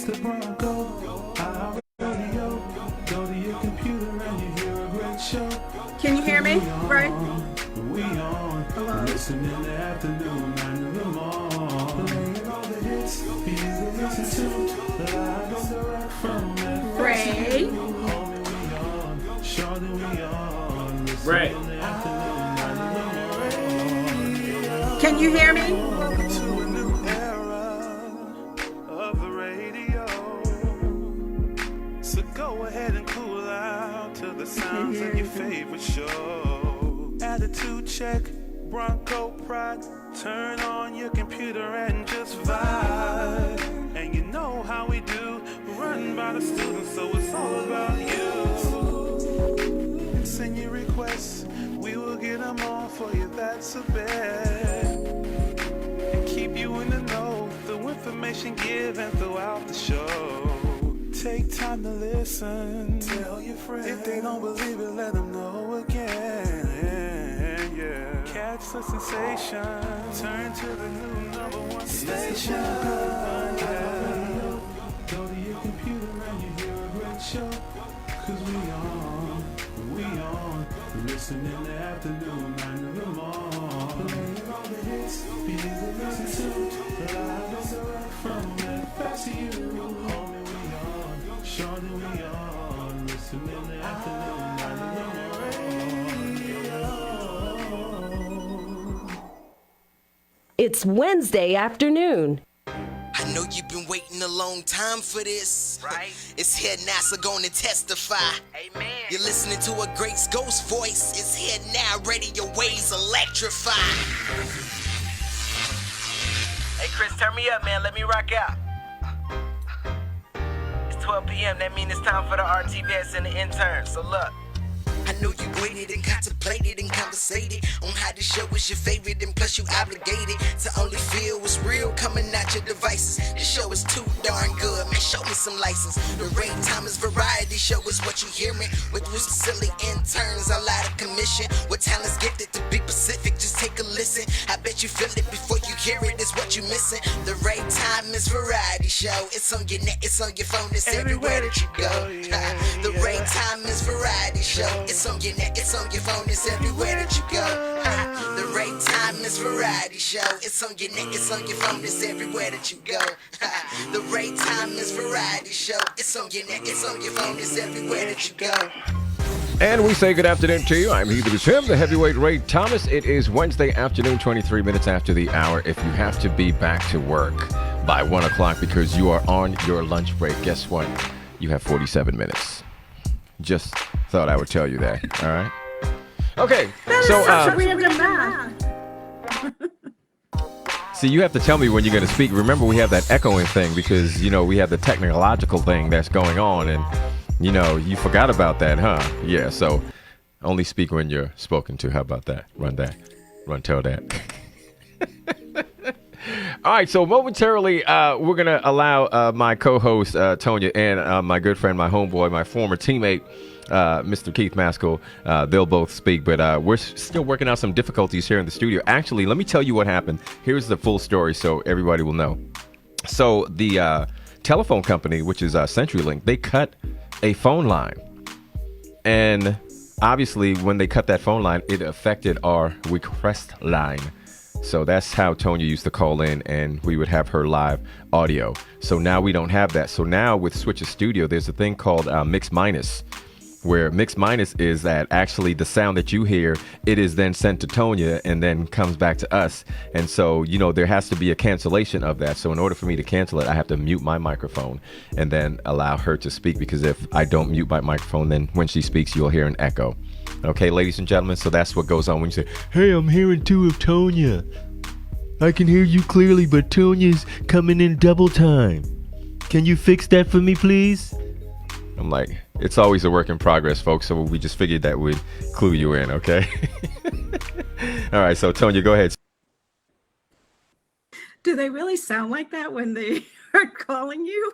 the Bronco. Radio. Go to your computer and you hear a great show. Can you hear me? Right? We on. Hello? Listen in the afternoon, 9 to the morning. Playing all the hits, be easy to listen to. Live and direct from that. Ray? Homie, we on. Shorty, we on. Listen Ray. in the afternoon, 9 to the morning. Can you hear me? Welcome to a new era of the radio. So go ahead and cool out to the sounds of your favorite show. Attitude check, Bronco pride. Turn on your computer and just vibe. And you know how we do, run by the students, so it's all about you. Send your requests, we will get them on for you, that's a bet. And keep you in the know, the information given throughout the show. Take time to listen, tell your friends. If they don't believe it, let them know again. Yeah. Catch the sensation, turn to the new #1 station. Yeah. Go to your computer and you hear a great show. Cause we on. Listen in the afternoon, 9 to the morning. Playing all the hits, be easy to listen to. Live and direct from that fast to you. Homie, we on. Shorty, we on. Listen in the afternoon, 9 to the morning. It's Wednesday afternoon. I know you've been waiting a long time for this. Right. It's here NASA gonna testify. Amen. You're listening to a great ghost voice. It's here now, radio waves electrify. Hey Chris, turn me up, man. Let me rock out. It's 12 p.m. That means it's time for the RT vets and the interns. So look. I know you waited and contemplated and conversated on how this show is your favorite, and plus you obligated to only feel what's real coming out your devices. This show is too darn good, man, show me some license. The RayTHOMAS variety show is what you hearing, with silly interns, a lot of commission, with talents gifted to be Pacific. Just take a listen, I bet you feel it before you hear it, is what you missing. The RayTHOMAS variety show, it's on your net, it's on your phone, it's everywhere that you go. The RayTHOMAS variety show, it's on your net, it's on your phone, it's everywhere that you go. The RayTHOMAS variety show, it's on your net, it's on your phone, it's everywhere that you go. The RayTHOMAS variety show, it's on your net, it's on your phone, it's everywhere that you go. And we say good afternoon to you. I'm He Is Him, the heavyweight RayTHOMAS. It is Wednesday afternoon, 23 minutes after the hour. If you have to be back to work by 1 o'clock because you are on your lunch break, guess what? You have 47 minutes. Just thought I would tell you that. All right. Okay. So, see, you have to tell me when you're going to speak. Remember, we have that echoing thing because, we have the technological thing that's going on. And, you forgot about that, huh? Yeah. So only speak when you're spoken to. How about that? Run tell that. All right, so momentarily, we're going to allow my co-host, Tonya, and my good friend, my homeboy, my former teammate, Mr. Keith Maskell. They'll both speak, but we're still working out some difficulties here in the studio. Actually, let me tell you what happened. Here's the full story so everybody will know. So the telephone company, which is CenturyLink, they cut a phone line. And obviously, when they cut that phone line, it affected our request line. So that's how Tonya used to call in, and we would have her live audio. So now we don't have that. So now with Switcher Studio, there's a thing called Mix Minus, where Mix Minus is that actually the sound that you hear, it is then sent to Tonya and then comes back to us. And so, there has to be a cancellation of that. So in order for me to cancel it, I have to mute my microphone and then allow her to speak, because if I don't mute my microphone, then when she speaks, you'll hear an echo. Okay, ladies and gentlemen, so that's what goes on when you say, "Hey, I'm hearing two of Tonya. I can hear you clearly, but Tonya's coming in double time. Can you fix that for me, please?" I'm like, it's always a work in progress, folks, so we just figured that would clue you in, okay? All right, so Tonya, go ahead. Do they really sound like that when they are calling you?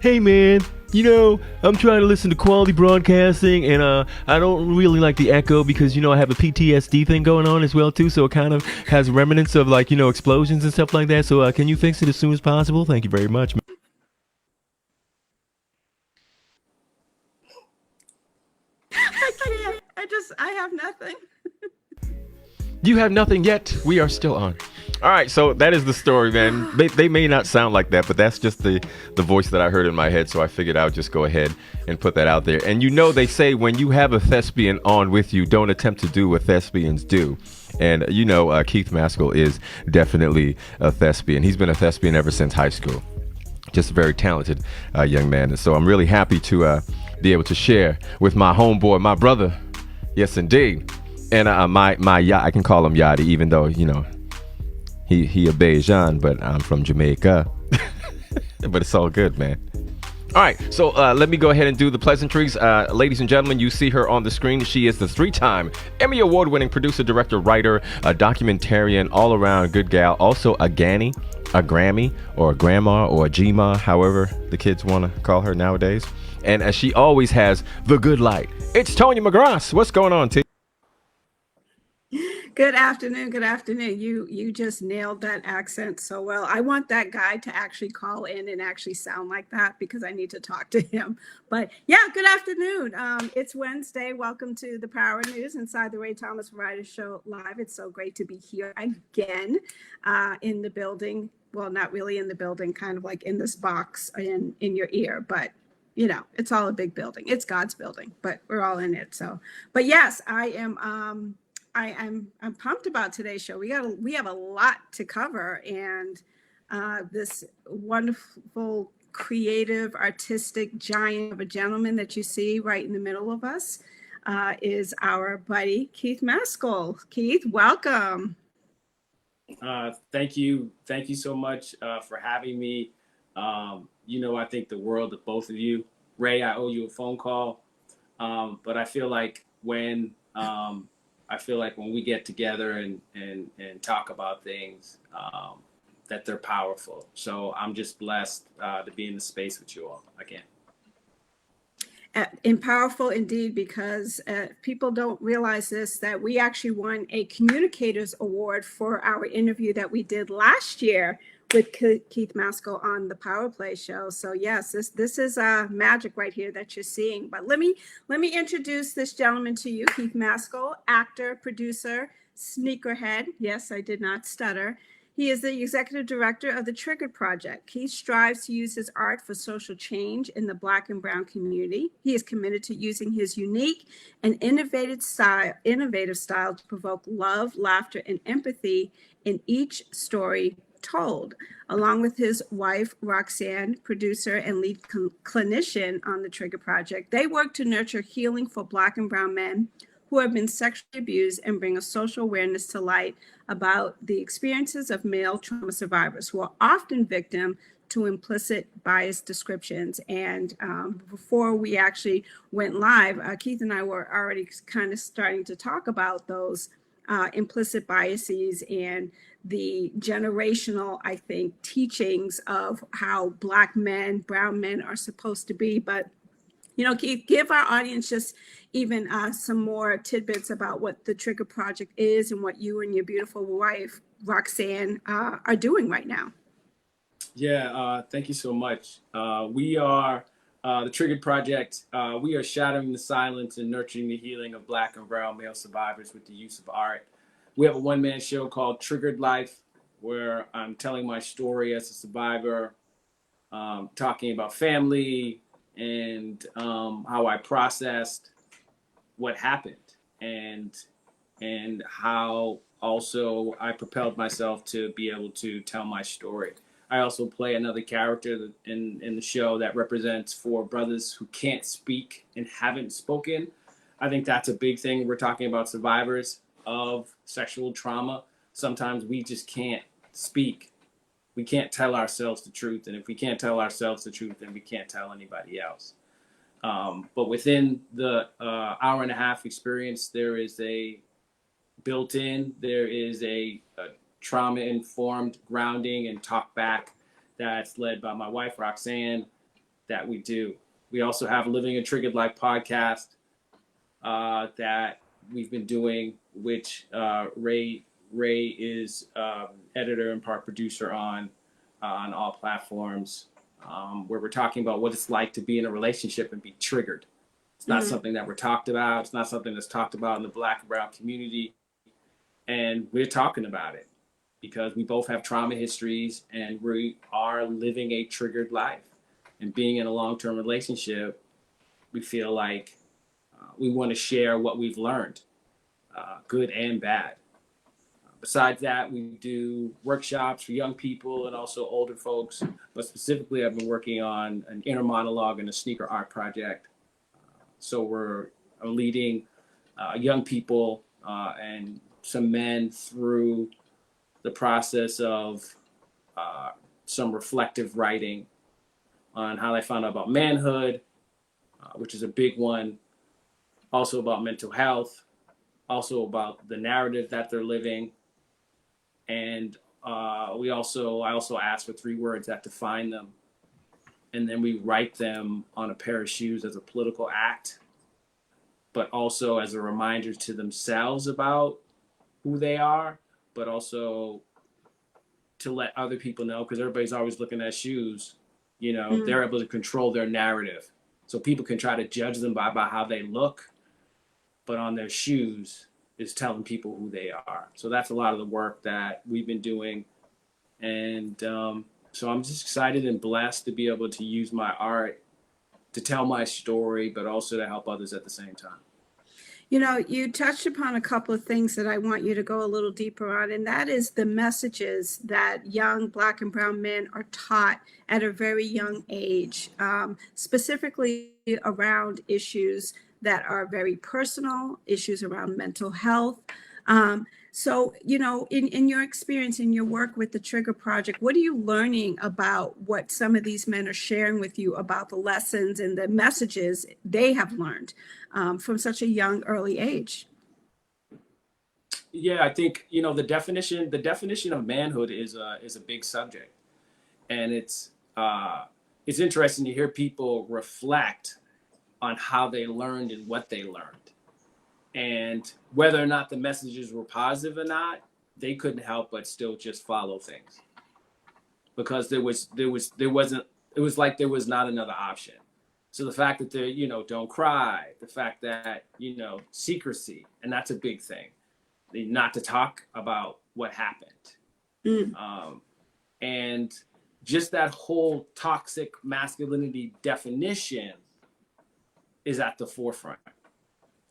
"Hey, man, I'm trying to listen to quality broadcasting, and I don't really like the echo because, I have a PTSD thing going on as well, too. So it kind of has remnants of, like, explosions and stuff like that. So can you fix it as soon as possible? Thank you very much. I can't. I have nothing. You have nothing yet. We are still on. All right, so that is the story, man. They may not sound like that, but that's just the voice that I heard in my head, so I figured I would just go ahead and put that out there. And they say when you have a thespian on with you, don't attempt to do what thespians do. And Keith Maskell is definitely a thespian. He's been a thespian ever since high school. Just a very talented young man. And so I'm really happy to be able to share with my homeboy, my brother. Yes, indeed. And my I can call him Yachty, even though, he a Bajan, but I'm from Jamaica. But it's all good, man. All right, so let me go ahead and do the pleasantries. Ladies and gentlemen, you see her on the screen. She is the 3-time Emmy Award-winning producer, director, writer, a documentarian, all-around good gal. Also a Grammy, or a grandma, or a G-ma, however the kids want to call her nowadays. And as she always has the good light. It's Tonya McGrath. What's going on, T? Good afternoon. Good afternoon. You just nailed that accent so well. I want that guy to actually call in and actually sound like that because I need to talk to him. But yeah, good afternoon. It's Wednesday. Welcome to the Power News inside the Ray Thomas Writer Show Live. It's so great to be here again in the building. Well, not really in the building, kind of like in this box in your ear, but it's all a big building. It's God's building, but we're all in it. So, but yes, I'm pumped about today's show. We have a lot to cover, and this wonderful, creative, artistic giant of a gentleman that you see right in the middle of us is our buddy Keith Maskell. Keith, welcome. Thank you so much for having me. I think the world of both of you. Ray, I owe you a phone call, but I feel like when we get together and talk about things, that they're powerful. So I'm just blessed to be in the space with you all again. And powerful indeed, because people don't realize this, that we actually won a Communicators Award for our interview that we did last year with Keith Maskell on the Power Play show. So yes, this is magic right here that you're seeing. But let me introduce this gentleman to you, Keith Maskell, actor, producer, sneakerhead. Yes, I did not stutter. He is the executive director of the Triggered Project. Keith strives to use his art for social change in the Black and Brown community. He is committed to using his unique and innovative style to provoke love, laughter, and empathy in each story told. Along with his wife, Roxanne, producer and lead clinician on the Trigger Project, they work to nurture healing for Black and Brown men who have been sexually abused and bring a social awareness to light about the experiences of male trauma survivors who are often victim to implicit bias descriptions. And before we actually went live, Keith and I were already kind of starting to talk about those implicit biases and the generational, I think, teachings of how Black men, brown men are supposed to be. But Keith, give our audience just even some more tidbits about what the Trigger Project is and what you and your beautiful wife, Roxanne, are doing right now. Yeah, thank you so much. We are the Triggered Project. We are shattering the silence and nurturing the healing of Black and brown male survivors with the use of art. We have a one-man show called Triggered Life, where I'm telling my story as a survivor, talking about family, and how I processed what happened, and how also I propelled myself to be able to tell my story. I also play another character in the show that represents for brothers who can't speak and haven't spoken. I think that's a big thing. We're talking about survivors of sexual trauma. Sometimes we just can't speak. We can't tell ourselves the truth. And if we can't tell ourselves the truth, then we can't tell anybody else. But within the hour and a half experience, there is a trauma-informed grounding and talk back that's led by my wife, Roxanne, that we do. We also have Living a Triggered Life podcast that we've been doing, which Ray is editor and part producer on all platforms, where we're talking about what it's like to be in a relationship and be triggered. It's not something that we're talked about. It's not something that's talked about in the Black and brown community. And we're talking about it because we both have trauma histories and we are living a triggered life. And being in a long-term relationship, we feel like we want to share what we've learned, good and bad. Besides that, we do workshops for young people and also older folks. But specifically, I've been working on an inner monologue and a sneaker art project. So we're leading young people and some men through the process of some reflective writing on how they found out about manhood, which is a big one. Also about mental health, also about the narrative that they're living. And I also ask for 3 words that define them. And then we write them on a pair of shoes as a political act, but also as a reminder to themselves about who they are, but also to let other people know, because everybody's always looking at shoes, they're able to control their narrative. So people can try to judge them by how they look, but on their shoes is telling people who they are. So that's a lot of the work that we've been doing. And so I'm just excited and blessed to be able to use my art to tell my story, but also to help others at the same time. You touched upon a couple of things that I want you to go a little deeper on, and that is the messages that young Black and brown men are taught at a very young age, specifically around issues that are very personal, issues around mental health. So, in your experience, in your work with the Trigger Project, what are you learning about what some of these men are sharing with you about the lessons and the messages they have learned from such a young, early age? Yeah, I think, the definition of manhood is a big subject. And it's interesting to hear people reflect on how they learned and what they learned. And whether or not the messages were positive or not, they couldn't help but still just follow things. Because it was like there was not another option. So the fact that they're, don't cry, the fact that, secrecy, and that's a big thing, not to talk about what happened. And just that whole toxic masculinity definition is at the forefront.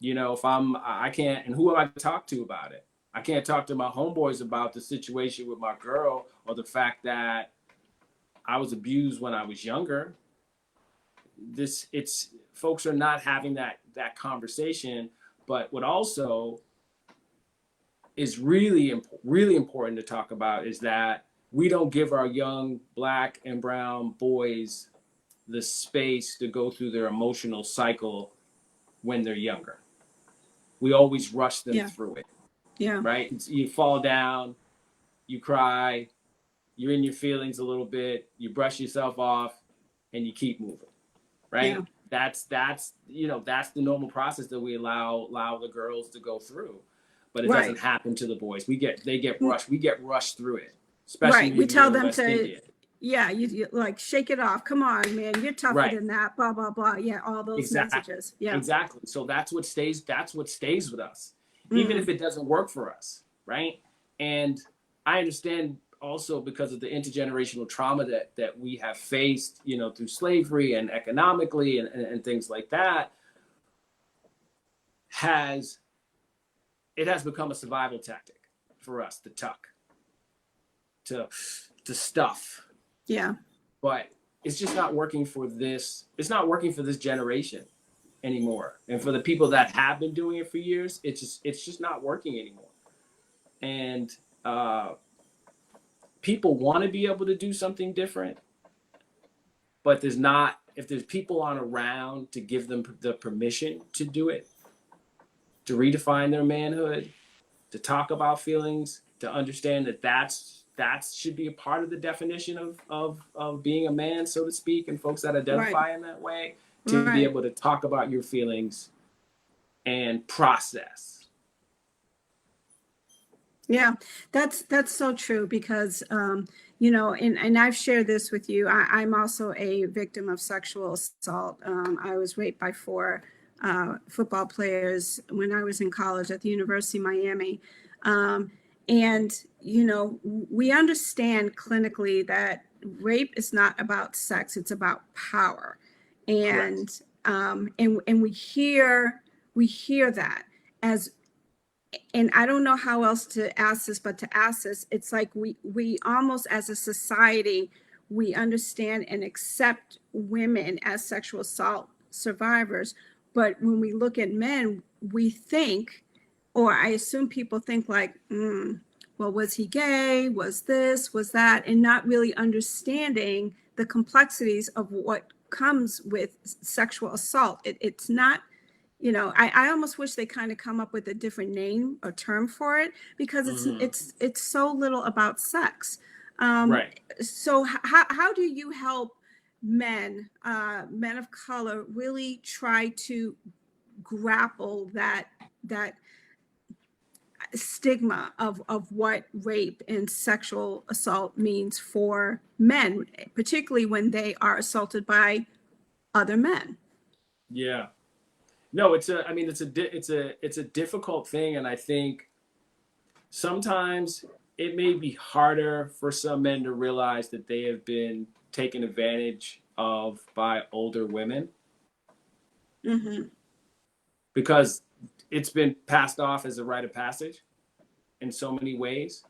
If I can't, and who am I to talk to about it? I can't talk to my homeboys about the situation with my girl or the fact that I was abused when I was younger. Folks are not having that conversation. But what also is really important to talk about is that we don't give our young Black and brown boys the space to go through their emotional cycle when they're younger. We always rush them through it. Yeah. Right? You fall down, you cry, you're in your feelings a little bit, you brush yourself off, and you keep moving. Right? Yeah. That's the normal process that we allow the girls to go through. But it doesn't happen to the boys. We get rushed through it. Especially we tell them to you like shake it off. Come on, man, you're tougher than that. Blah blah blah. Yeah, all those messages. Yeah, exactly. So that's what stays with us, even if it doesn't work for us, right? And I understand also because of the intergenerational trauma that we have faced, through slavery and economically and things like that, it has become a survival tactic for us to tuck, to stuff. Yeah. But it's just not working for this. It's not working for this generation anymore. And for the people that have been doing it for years, it's just not working anymore. And people want to be able to do something different, but if there's people on around to give them the permission to do it, to redefine their manhood, to talk about feelings, to understand that should be a part of the definition of being a man, so to speak, and folks that identify in that way, to be Right. able to talk about your feelings and process. Yeah, that's so true because and I've shared this with you. I'm also a victim of sexual assault. I was raped by four football players when I was in college at the University of Miami. And we understand clinically that rape is not about sex; it's about power, Correct. and we hear that as, and I don't know how else to ask this, but to ask this, it's like we almost as a society, we understand and accept women as sexual assault survivors. But when we look at men, we think, or I assume people think like, well, was he gay? Was this, was that? And not really understanding the complexities of what comes with sexual assault. It's not, I almost wish they kind of come up with a different name or term for it, because it's so little about sex. Right. So how do you help men of color really try to grapple that stigma of what rape and sexual assault means for men, particularly when they are assaulted by other men? Yeah. No, I mean, it's a difficult thing. And I think sometimes it may be harder for some men to realize that they have been taken advantage of by older women, Mm-hmm. because it's been passed off as a rite of passage in so many ways.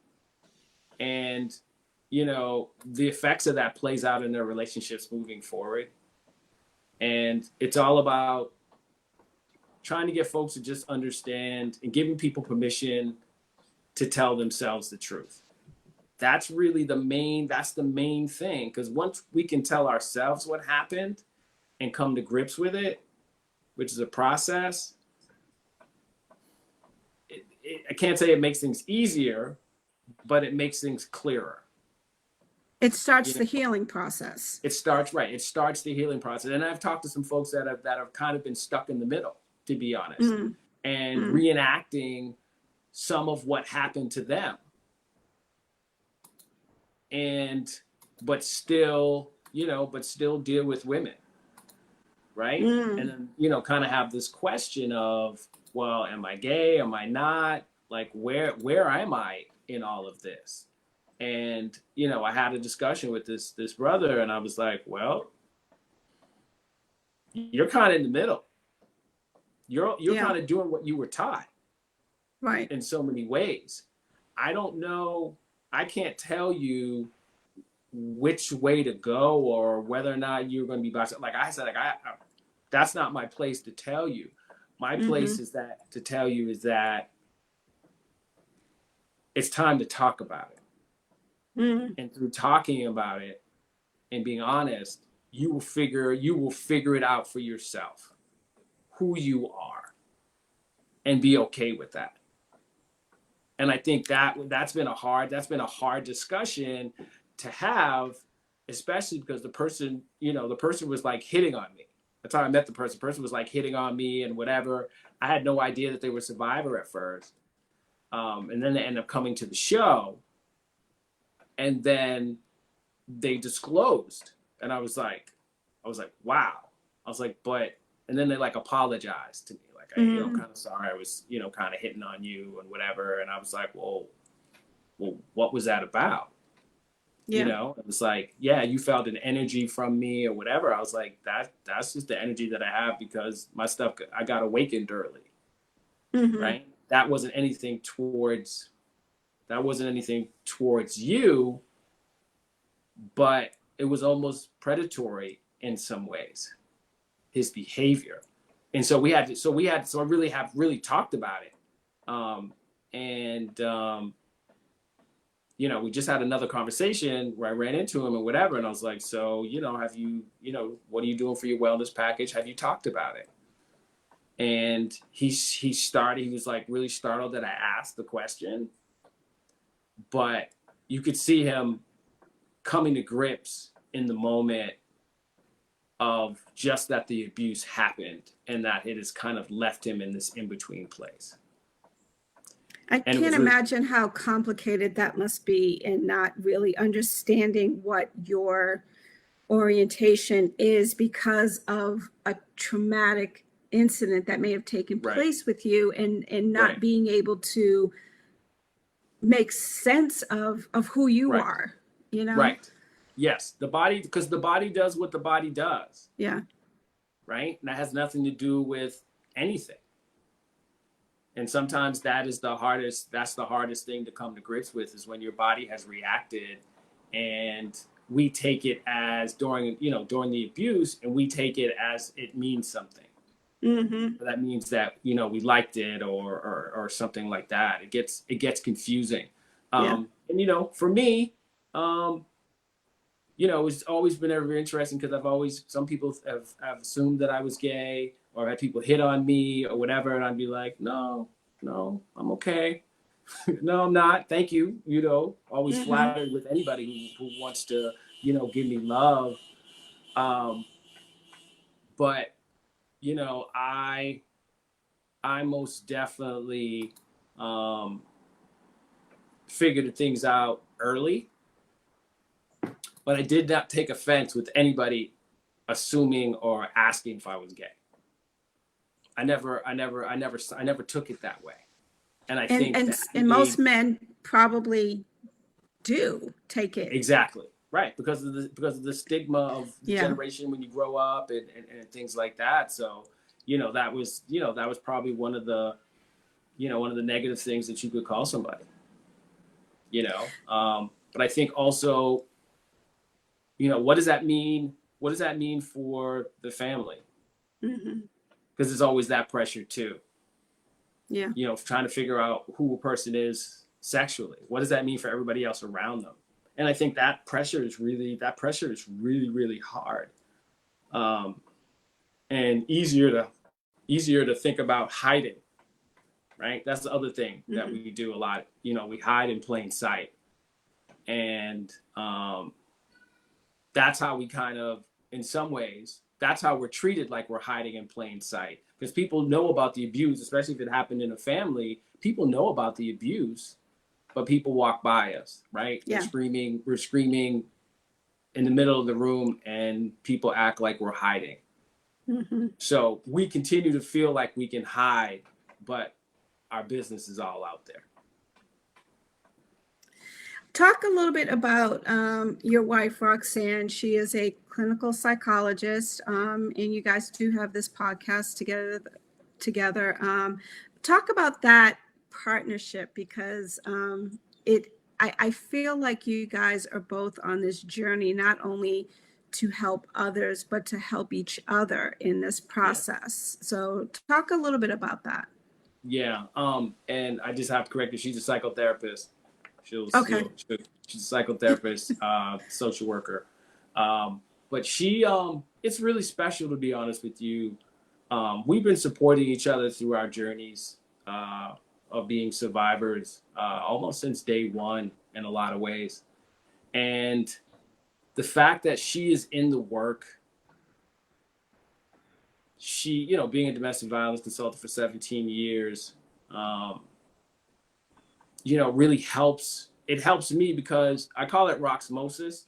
And, the effects of that plays out in their relationships moving forward. And it's all about trying to get folks to just understand and giving people permission to tell themselves the truth. That's really that's the main thing. Because once we can tell ourselves what happened and come to grips with it, which is a process, I can't say it makes things easier, but it makes things clearer. It starts the healing process. It starts the healing process. And I've talked to some folks that have kind of been stuck in the middle, to be honest, and reenacting some of what happened to them, but still deal with women, right? And then kind of have this question of, well, am I gay? Am I not? Like, where am I in all of this? And I had a discussion with this brother, and I was like, well, you're kind of in the middle. You're kind of doing what you were taught, right, in so many ways. I don't know. I can't tell you which way to go or whether or not you're going to be bisexual. Like I said, that's not my place to tell you. My place is to tell you is that it's time to talk about it. And through talking about it and being honest, you will figure it out for yourself, who you are, and be okay with that. And I think that's been a hard discussion to have, especially because the person was like hitting on me. That's how I met the person. The person was like hitting on me and whatever. I had no idea that they were a survivor at first. And then they end up coming to the show, and then they disclosed. And I was like, wow. I was like, and then they like apologized to me. Like, kind of sorry, I was, kind of hitting on you and whatever. And I was like, well, what was that about? yeah, It was like, yeah, you felt an energy from me or whatever. I was like, that's just the energy that I have because my stuff, I got awakened early, right? That wasn't anything towards you, but it was almost predatory in some ways, his behavior. And so I really have talked about it. We just had another conversation where I ran into him and whatever. And I was like, so, have you, what are you doing for your wellness package? Have you talked about it? And he was like really startled that I asked the question, but you could see him coming to grips in the moment of just that the abuse happened and that it has kind of left him in this in-between place. I And it can't was really, imagine how complicated that must be in not really understanding what your orientation is because of a traumatic incident that may have taken right, place with you, and not right, being able to make sense of who you right, are, you know? right. Yes, the body, because the body does what the body does, Yeah. right? And that has nothing to do with anything. And sometimes that's the hardest thing to come to grips with, is when your body has reacted and we take it as during the abuse, and we take it as it means something. Mm-hmm. That means that, we liked it, or something like that. It gets confusing. Yeah. And for me, it's always been very interesting, because some people have assumed that I was gay, or had people hit on me or whatever, and I'd be like, no, I'm okay. No, I'm not. Thank you. Always Mm-hmm. flattered with anybody who wants to, give me love. But I most definitely figured things out early, but I did not take offense with anybody assuming or asking if I was gay. I never took it that way. And I And think and that and most men probably do take it. exactly right, because of the stigma of the Yeah. generation when you grow up, and things like that. So, that was probably one of the negative things that you could call somebody. But I think also, what does that mean? What does that mean for the family? Mm-hmm. Because there's always that pressure too. Yeah. Trying to figure out who a person is sexually. What does that mean for everybody else around them? And I think that pressure is really, really hard, and easier to think about hiding. Right. That's the other thing that Mm-hmm. we do a lot. We hide in plain sight, and that's how we kind of, in some ways, that's how we're treated, like we're hiding in plain sight, because people know about the abuse, especially if it happened in a family. People know about the abuse, but people walk by us, right? Yeah. We're screaming in the middle of the room, and people act like we're hiding. Mm-hmm. So we continue to feel like we can hide, but our business is all out there. Talk a little bit about your wife, Roxanne. She is a clinical psychologist, and you guys do have this podcast together. Talk about that partnership, because I feel like you guys are both on this journey, not only to help others, but to help each other in this process. Yeah. So talk a little bit about that. Yeah. And I just have to correct you. She's a psychotherapist. She's a psychotherapist, social worker. But it's really special, to be honest with you. We've been supporting each other through our journeys of being survivors almost since day one, in a lot of ways. And the fact that she is in the work, she, being a domestic violence consultant for 17 years, really helps. It helps me, because I call it roxmosis,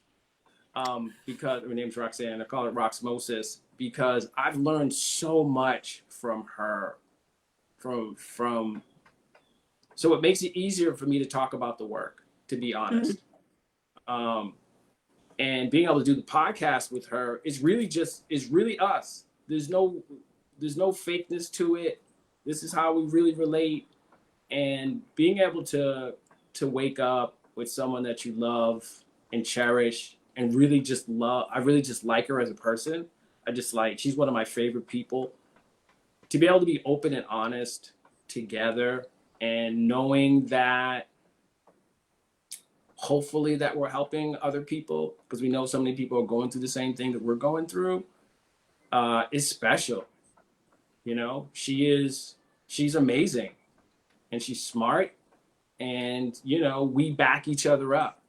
because her name's Roxanne. I call it roxmosis because I've learned so much from her, so it makes it easier for me to talk about the work, to be honest. Mm-hmm. And being able to do the podcast with her is really us. There's no fakeness to it. This is how we really relate. And being able to wake up with someone that you love and cherish and really just love. I really just like her as a person. She's one of my favorite people. To be able to be open and honest together, and knowing that hopefully that we're helping other people, because we know so many people are going through the same thing that we're going through, is special. She's amazing, and she's smart, and we back each other up.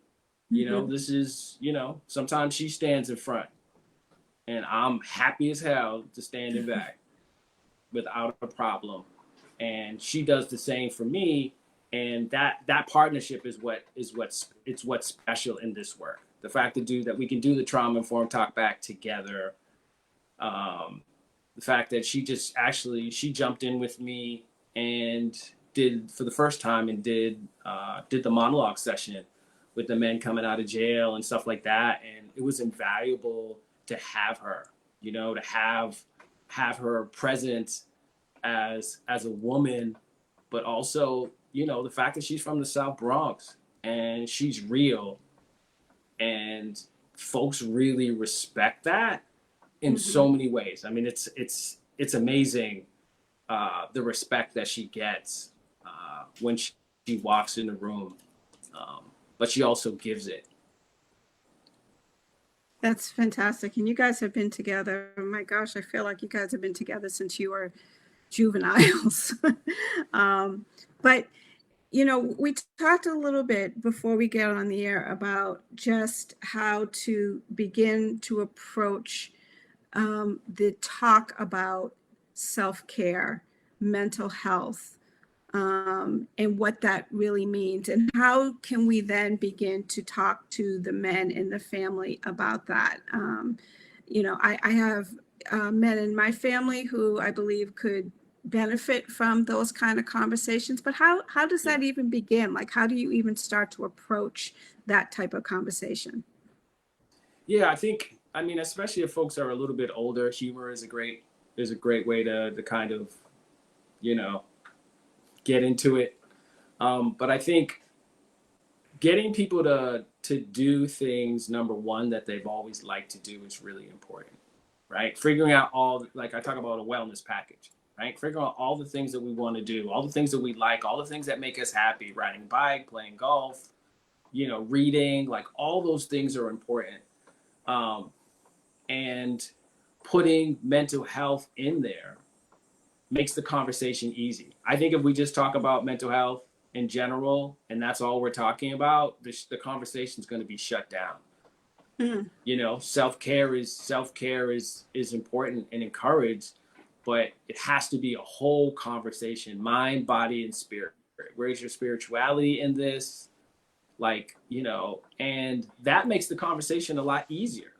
Mm-hmm. This is, sometimes she stands in front, and I'm happy as hell to standing back without a problem. And she does the same for me. And that partnership is what's special in this work. The fact that we can do the trauma informed talk back together. The fact that she jumped in with me and did for the first time and did the monologue session with the men coming out of jail and stuff like that. And it was invaluable to have her, to have her present as a woman, but also, the fact that she's from the South Bronx and she's real, and folks really respect that in so many ways. I mean, it's amazing the respect that she gets when she walks in the room, but she also gives it. That's fantastic. And you guys have been together. Oh my gosh, I feel like you guys have been together since you were juveniles. But, we talked a little bit before we get on the air about just how to begin to approach the talk about self-care, mental health, and what that really means. And how can we then begin to talk to the men in the family about that? I have men in my family who I believe could benefit from those kind of conversations, but how does that even begin? Like, how do you even start to approach that type of conversation? Yeah, I mean, especially if folks are a little bit older, humor is a great way to kind of, get into it. But I think getting people to do things, number one, that they've always liked to do is really important, right? Figuring out like I talk about a wellness package, right? Figuring out all the things that we want to do, all the things that we like, all the things that make us happy, riding a bike, playing golf, reading, like all those things are important. And putting mental health in there makes the conversation easy. I think if we just talk about mental health in general, and that's all we're talking about, the conversation is going to be shut down. Self-care is important and encouraged, but it has to be a whole conversation, mind, body, and spirit. Where's your spirituality in this? And that makes the conversation a lot easier.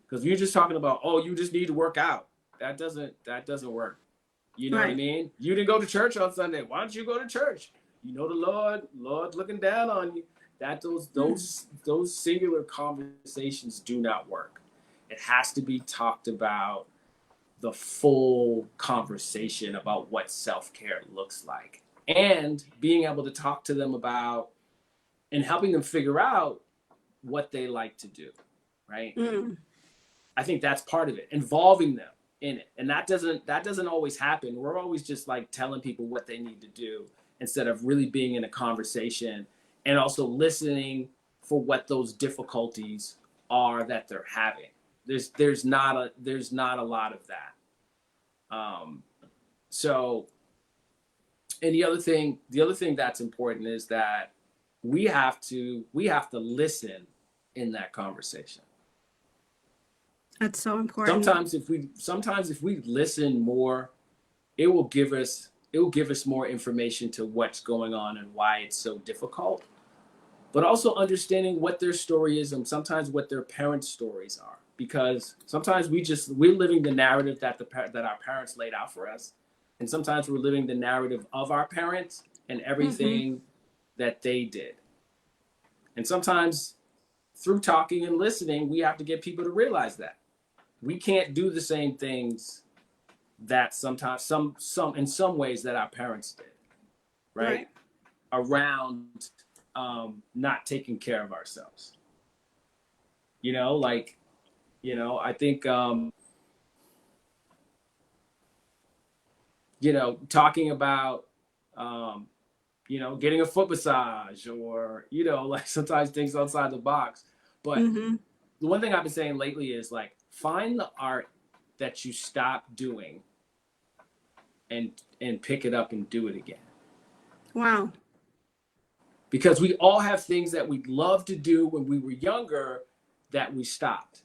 Because if you're just talking about, you just need to work out, that doesn't work. You know what I mean? You didn't go to church on Sunday. Why don't you go to church? The Lord looking down on you. That those singular conversations do not work. It has to be talked about, the full conversation about what self-care looks like, and being able to talk to them about and helping them figure out what they like to do, right? I think that's part of it, involving them in it. And that doesn't always happen. We're always just like telling people what they need to do instead of really being in a conversation and also listening for what those difficulties are that they're having. There's not a lot of that. So, and the other thing that's important is that we have to listen in that conversation. That's so important. Sometimes if we listen more, it will give us more information to what's going on and why it's so difficult, but also understanding what their story is and sometimes what their parents' stories are, because sometimes we're living the narrative that our parents laid out for us, and sometimes we're living the narrative of our parents and everything that they did. And sometimes through talking and listening, we have to get people to realize that we can't do the same things that sometimes in some ways that our parents did, right? Around not taking care of ourselves. I think talking about getting a foot massage, or sometimes things outside the box. But the one thing I've been saying lately is find the art that you stopped doing and pick it up and do it again. Wow. Because we all have things that we loved to do when we were younger that we stopped.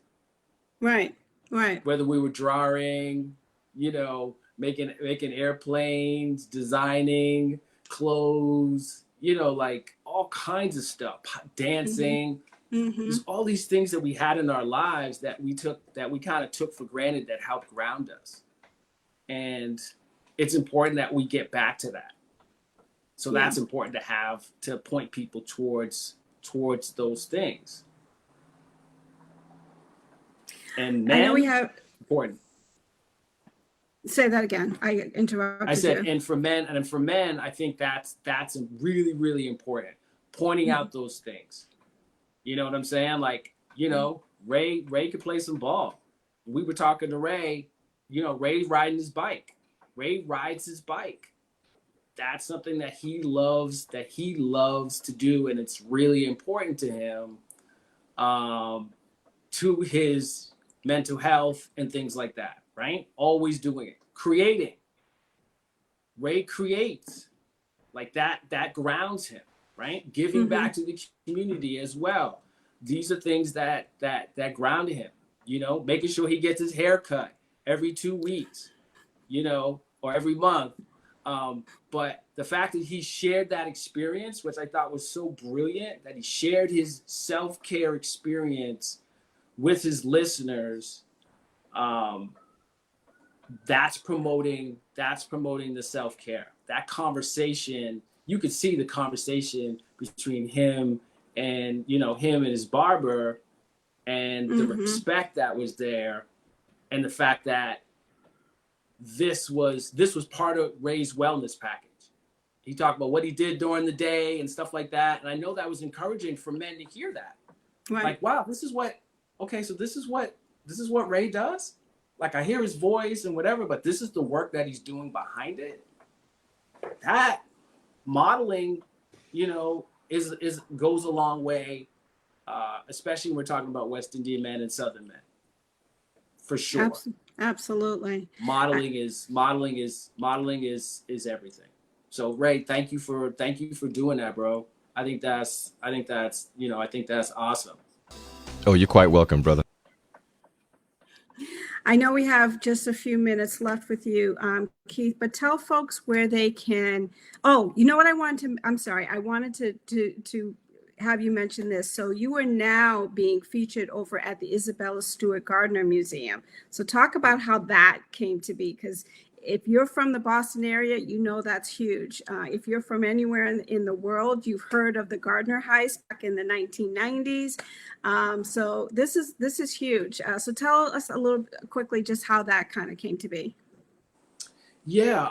Right. Right. Whether we were drawing, making airplanes, designing clothes, like all kinds of stuff, dancing. Mm-hmm. There's all these things that we had in our lives that we kind of took for granted that helped ground us. And it's important that we get back to that. So that's important to point people towards those things. And men, I know we have. important. Say that again. I interrupted I said, you. and for men, I think that's really, really important. Pointing out those things. You know what I'm saying? Like, Ray could play some ball. We were talking to Ray, Ray's riding his bike. Ray rides his bike. That's something that he loves to do, and it's really important to him, to his mental health and things like that, right? Always doing it. Creating. Ray creates. Like that grounds him, right? Giving back to the community as well. These are things that grounded him, making sure he gets his hair cut every 2 weeks, or every month. But the fact that he shared that experience, which I thought was so brilliant, that he shared his self-care experience with his listeners, that's promoting the self-care. That conversation, you could see the conversation between him and his barber, and the respect that was there, and the fact that this was part of Ray's wellness package. He talked about what he did during the day and stuff like that. And I know that was encouraging for men to hear that. Right. Like, wow, this is what Ray does. Like, I hear his voice and whatever, but this is the work that he's doing behind it. That modeling, is goes a long way, especially when we're talking about West Indian men and Southern men. For sure. Absolutely. Modeling is everything. So Ray, thank you for doing that, bro. I think that's awesome. Oh, you're quite welcome, brother. I know we have just a few minutes left with you, Keith, but tell folks where they can. Oh, you know what I wanted to, I'm sorry. I wanted to have you mention this. So you are now being featured over at the Isabella Stewart Gardner Museum. So talk about how that came to be, because if you're from the Boston area, that's huge. If you're from anywhere in the world, you've heard of the Gardner heist back in the 1990s. So this is huge. So tell us a little quickly just how that kind of came to be. Yeah,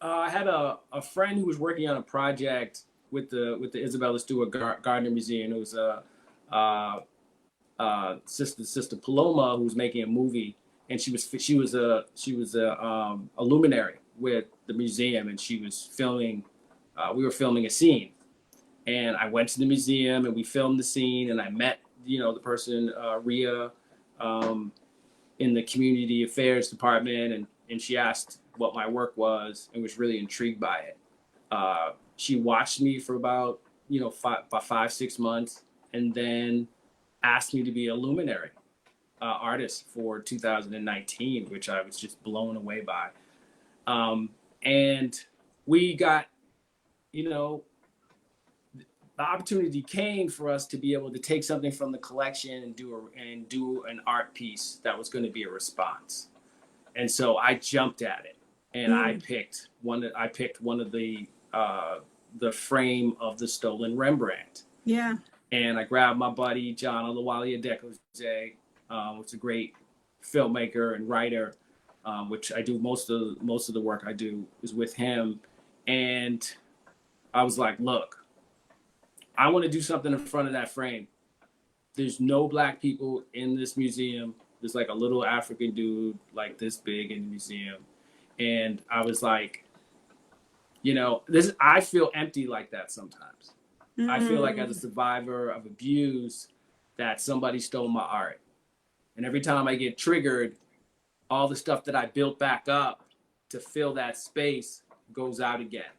I had a friend who was working on a project with the Isabella Stewart Gardner Museum. It was Sister Paloma, who was making a movie. And she was a luminary with the museum, and she was filming. We were filming a scene, and I went to the museum and we filmed the scene. And I met the person, Rhea, in the community affairs department, and she asked what my work was and was really intrigued by it. She watched me for about 5-6 months, and then asked me to be a luminary artist for 2019, which I was just blown away by. And we got, the opportunity came for us to be able to take something from the collection and do an art piece that was going to be a response. And so I jumped at it, and I picked one of the frame of the stolen Rembrandt. Yeah. And I grabbed my buddy John Olawale Adekoze, who's a great filmmaker and writer, which I do most of the work I do is with him. And I was like, look, I want to do something in front of that frame. There's no Black people in this museum. There's like a little African dude like this big in the museum. And I was like, I feel empty like that sometimes. I feel like as a survivor of abuse that somebody stole my art. And every time I get triggered, all the stuff that I built back up to fill that space goes out again.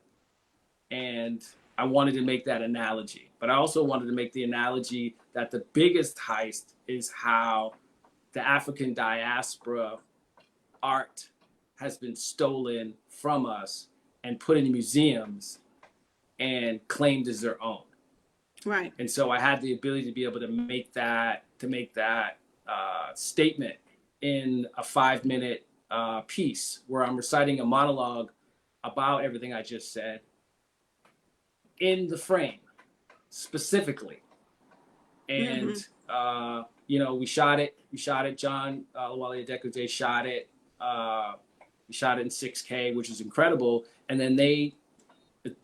And I wanted to make that analogy. But I also wanted to make the analogy that the biggest heist is how the African diaspora art has been stolen from us and put in museums and claimed as their own. Right. And so I had the ability to be able to make that statement in a 5-minute piece where I'm reciting a monologue about everything I just said in the frame specifically. And we shot it. John Wale Adekuje shot it. We shot it in 6K, which is incredible. And then the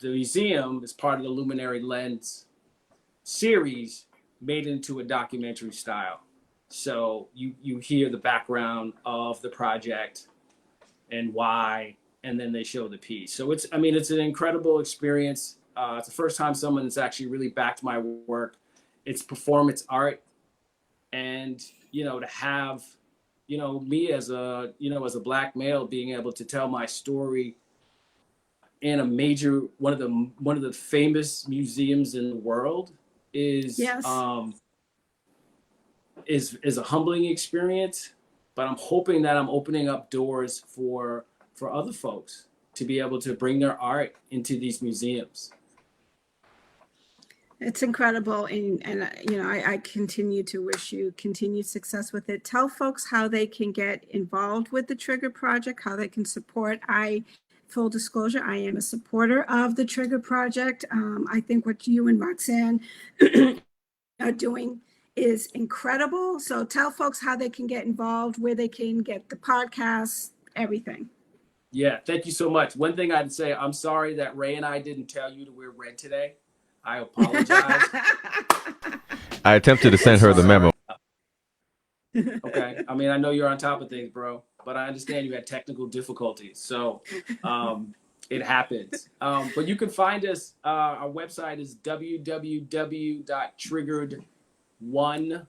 museum, as part of the Luminary Lens series, made it into a documentary style. So you hear the background of the project and why, and then they show the piece. So it's an incredible experience. It's the first time someone has actually really backed my work. It's performance art, and to have me as a black male being able to tell my story in a major one of the famous museums in the world is Yes. Is a humbling experience. But I'm hoping that I'm opening up doors for other folks to be able to bring their art into these museums. It's incredible, and I continue to wish you continued success with it. Tell folks how they can get involved with the Trigger Project, how they can support. Full disclosure, I am a supporter of the Trigger Project. I think what you and Roxanne are doing is incredible. So tell folks how they can get involved, where they can get the podcast, everything. Yeah, thank you so much. One thing I'd say, I'm sorry that Ray and I didn't tell you to wear red today. I apologize. I attempted to send her the memo. Okay. I mean, I know you're on top of things, bro, but I understand you had technical difficulties. So it happens. But you can find us. Our website is www.triggered1.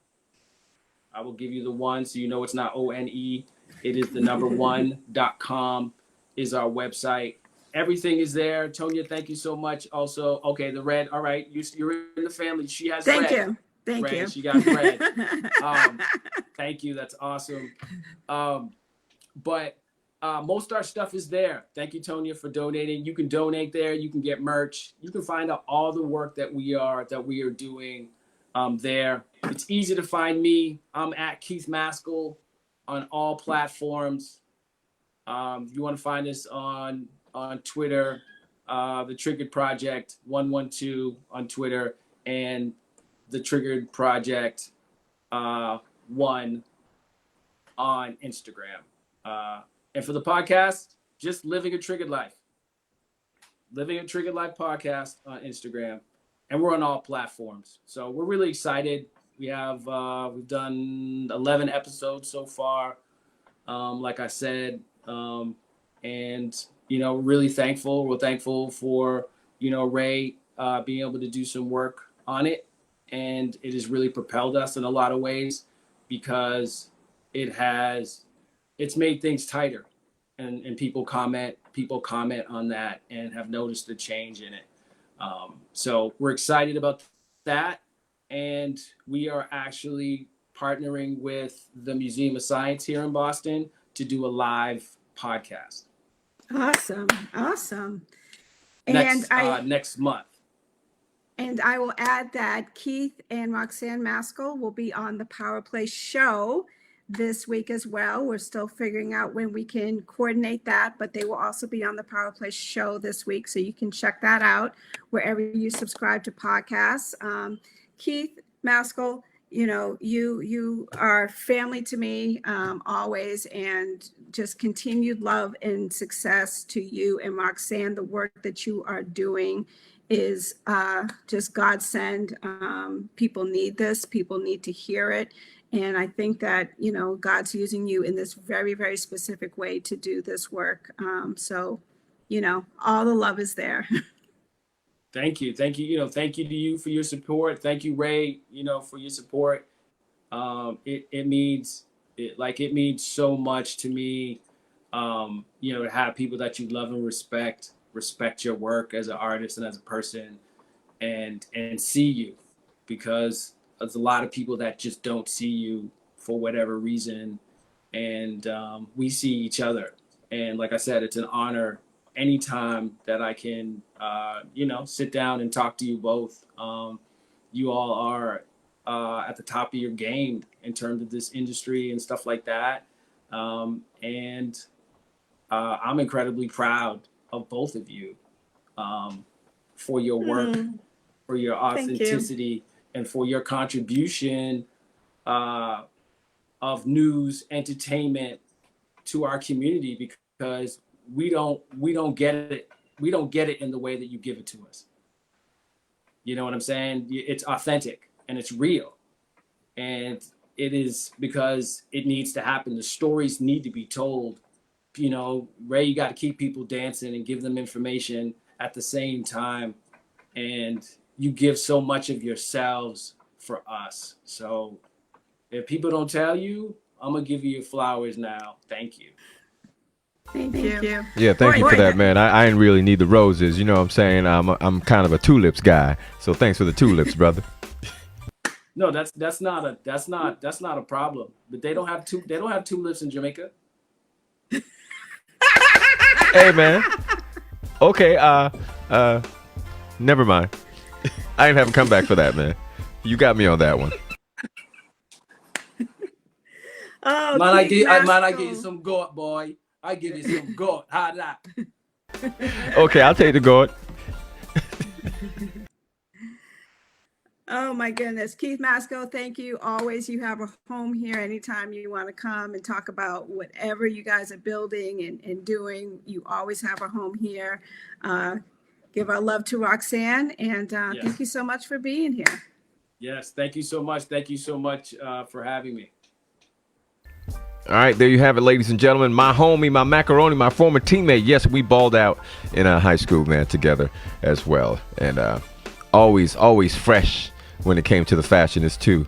I will give you the one so you know it's not ONE. It is the number 1.com is our website. Everything is there. Tonya, thank you so much. Also, okay, the red. All right, you're in the family. She has Thank red. Thank you. She got red. Thank you. That's awesome. But most of our stuff is there. Thank you, Tonya, for donating. You can donate there. You can get merch. You can find out all the work that we are doing there. It's easy to find me. I'm at Keith Maskell on all platforms. You want to find us on Twitter, the Triggered Project 112 on Twitter, and the Triggered Project 1 on Instagram. And for the podcast, just Living a Triggered Life. Living a Triggered Life podcast on Instagram. And we're on all platforms. So we're really excited. We've done 11 episodes so far, like I said. And really thankful. We're thankful for, Ray being able to do some work on it. And it has really propelled us in a lot of ways because it's made things tighter. And people comment on that and have noticed the change in it. So we're excited about that. And we are actually partnering with the Museum of Science here in Boston to do a live podcast. Awesome. Next month. And I will add that Keith and Roxanne Maskell will be on the Power Play show this week as well. We're still figuring out when we can coordinate that, but they will also be on the Power Play show this week. So you can check that out wherever you subscribe to podcasts. Keith Maskell, you are family to me always, and just continued love and success to you and Roxanne. The work that you are doing is just godsend. People need this. People need to hear it. And I think that, God's using you in this very, very specific way to do this work. So, all the love is there. Thank you. Thank you. Thank you to you for your support. Thank you, Ray, for your support. It means so much to me, to have people that you love and respect your work as an artist and as a person and see you, because there's a lot of people that just don't see you for whatever reason, and we see each other. And like I said, it's an honor anytime that I can, sit down and talk to you both. You all are at the top of your game in terms of this industry and stuff like that. And I'm incredibly proud of both of you for your work, for your authenticity, and for your contribution of news, entertainment to our community, because we don't get it. We don't get it in the way that you give it to us. You know what I'm saying? It's authentic and it's real. And it is because it needs to happen. The stories need to be told. You know, Ray, you got to keep people dancing and give them information at the same time. And you give so much of yourselves for us. So if people don't tell you, I'm going to give you your flowers now. Thank you. Thank you. Yeah, thank you for that, man. I didn't really need the roses. You know what I'm saying? I'm kind of a tulips guy. So thanks for the tulips, brother. No, that's not a problem. But they don't have tulips in Jamaica. Hey, man. Okay, never mind. I didn't have him come back for that, man. You got me on that one. Oh, man, I give you some goat, boy. I give you some goat. How that? Okay, I'll take the goat. Oh my goodness. Keith Masco, thank you. Always, you have a home here anytime you want to come and talk about whatever you guys are building and doing. You always have a home here. Give our love to Roxanne, and Yes. Thank you so much for being here. Yes, thank you so much. Thank you so much for having me. All right, there you have it, ladies and gentlemen. My homie, my macaroni, my former teammate. Yes, we balled out in high school, man, together as well. And always fresh when it came to the fashionists too.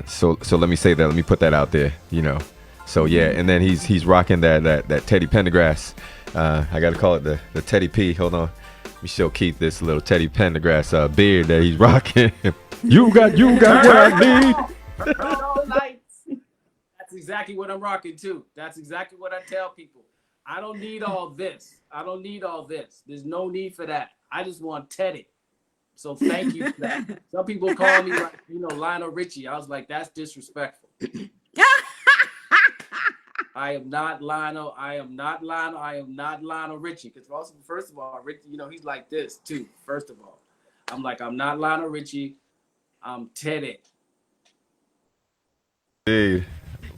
So let me say that. Let me put that out there, you know. So yeah, and then he's rocking that Teddy Pendergrass. I got to call it the Teddy P. Hold on. Let me show Keith this little Teddy Pendergrass beard that he's rocking. you got what I need. That's exactly what I'm rocking too. That's exactly what I tell people. I don't need all this. There's no need for that. I just want Teddy. So thank you for that. Some people call me, Lionel Richie. I was like, that's disrespectful. I am not Lionel. I am not Lionel Richie. Because first of all, Richie, he's like this too. First of all, I'm not Lionel Richie. I'm Teddy. Dude.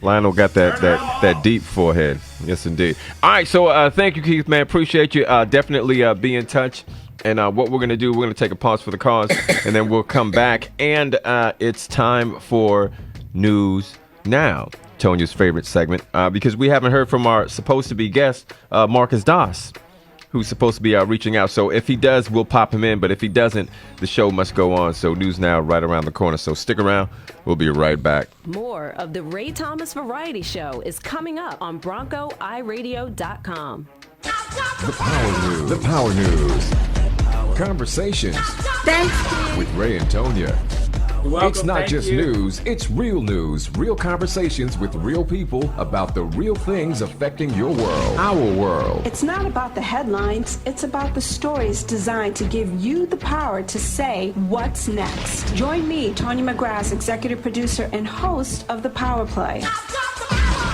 Lionel got that deep forehead. Yes, indeed. All right, so thank you, Keith, man. Appreciate you. Definitely be in touch. And what we're going to do, we're going to take a pause for the cause, and then we'll come back. And it's time for News Now, Tonya's favorite segment, because we haven't heard from our supposed-to-be guest, Marcus Doss, who's supposed to be reaching out. So if he does, we'll pop him in. But if he doesn't, the show must go on. So News Now right around the corner. So stick around. We'll be right back. More of the Ray Thomas Variety Show is coming up on BroncoIRadio.com. The Power News. Conversations with Ray and Tonya. You're welcome. It's not Thank just you. news, it's real news. Real conversations with real people about the real things affecting your world, our world. It's not about the headlines, it's about the stories designed to give you the power to say what's next. Join me, Tonya McGrath, executive producer and host of The Power Play.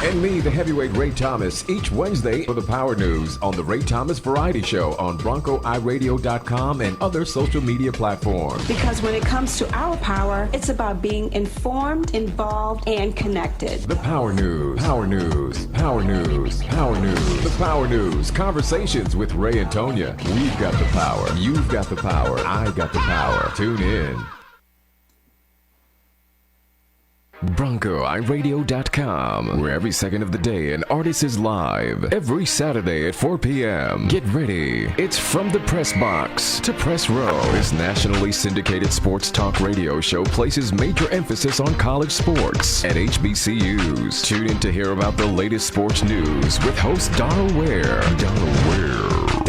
And me, the heavyweight Ray Thomas, each Wednesday for the Power News on the Ray Thomas Variety Show on BroncoIRadio.com and other social media platforms. Because when it comes to our power, it's about being informed, involved, and connected. The Power News, Power News, Power News, Power News. The Power News, conversations with Ray and Tonya. We've got the power. You've got the power. I got the power. Tune in. BroncoIRadio.com, where every second of the day an artist is live. Every Saturday at 4 p.m. Get ready. It's From the Press Box to Press Row. This nationally syndicated sports talk radio show places major emphasis on college sports at HBCUs. Tune in to hear about the latest sports news with host Donald Ware.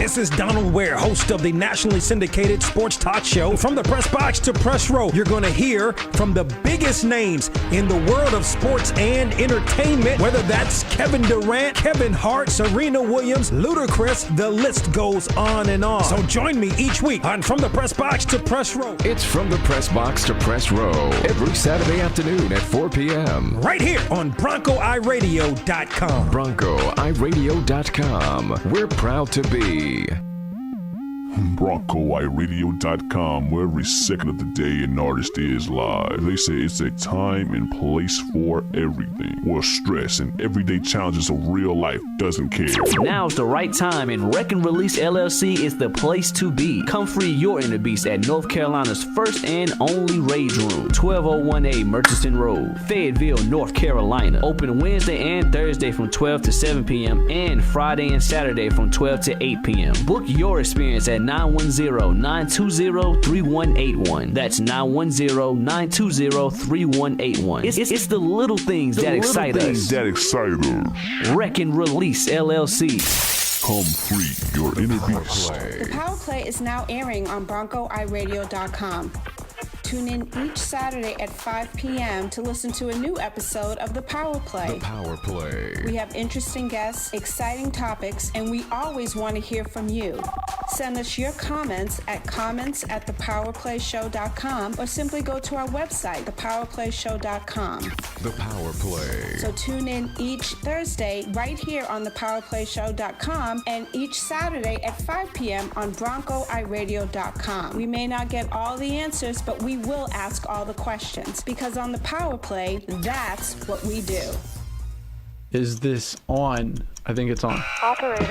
This is Donald Ware, host of the nationally syndicated sports talk show. From the press box to press row, you're going to hear from the biggest names in the world of sports and entertainment, whether that's Kevin Durant, Kevin Hart, Serena Williams, Ludacris, the list goes on and on. So join me each week on From the Press Box to Press Row. It's From the Press Box to Press Row every Saturday afternoon at 4 p.m. Right here on BroncoIRadio.com. BroncoIRadio.com. We're proud to be BroncoIRadio.com, where every second of the day an artist is live. They say it's a time and place for everything. Where stress and everyday challenges of real life doesn't care. Now's the right time, and Wreck and Release LLC is the place to be. Come free your inner beast at North Carolina's first and only Rage Room, 1201A Murchison Road, Fayetteville, North Carolina. Open Wednesday and Thursday from 12 to 7 p.m. and Friday and Saturday from 12 to 8 p.m. Book your experience at 910-920-3181. That's 910-920-3181. It's the little things that excite us. Wreck and Release LLC. Come free your inner beast. The Power Play is now airing on BroncoIRadio.com. Tune in each Saturday at 5 p.m. to listen to a new episode of The Power Play. The Power Play. We have interesting guests, exciting topics, and we always want to hear from you. Send us your comments at comments@thepowerplayshow.com or simply go to our website, thepowerplayshow.com. The Power Play. So tune in each Thursday right here on thepowerplayshow.com and each Saturday at 5 p.m. on BroncoIRadio.com. We may not get all the answers, but we will ask all the questions, because on the Power Play, that's what we do. Is this on? I think it's on. Operator.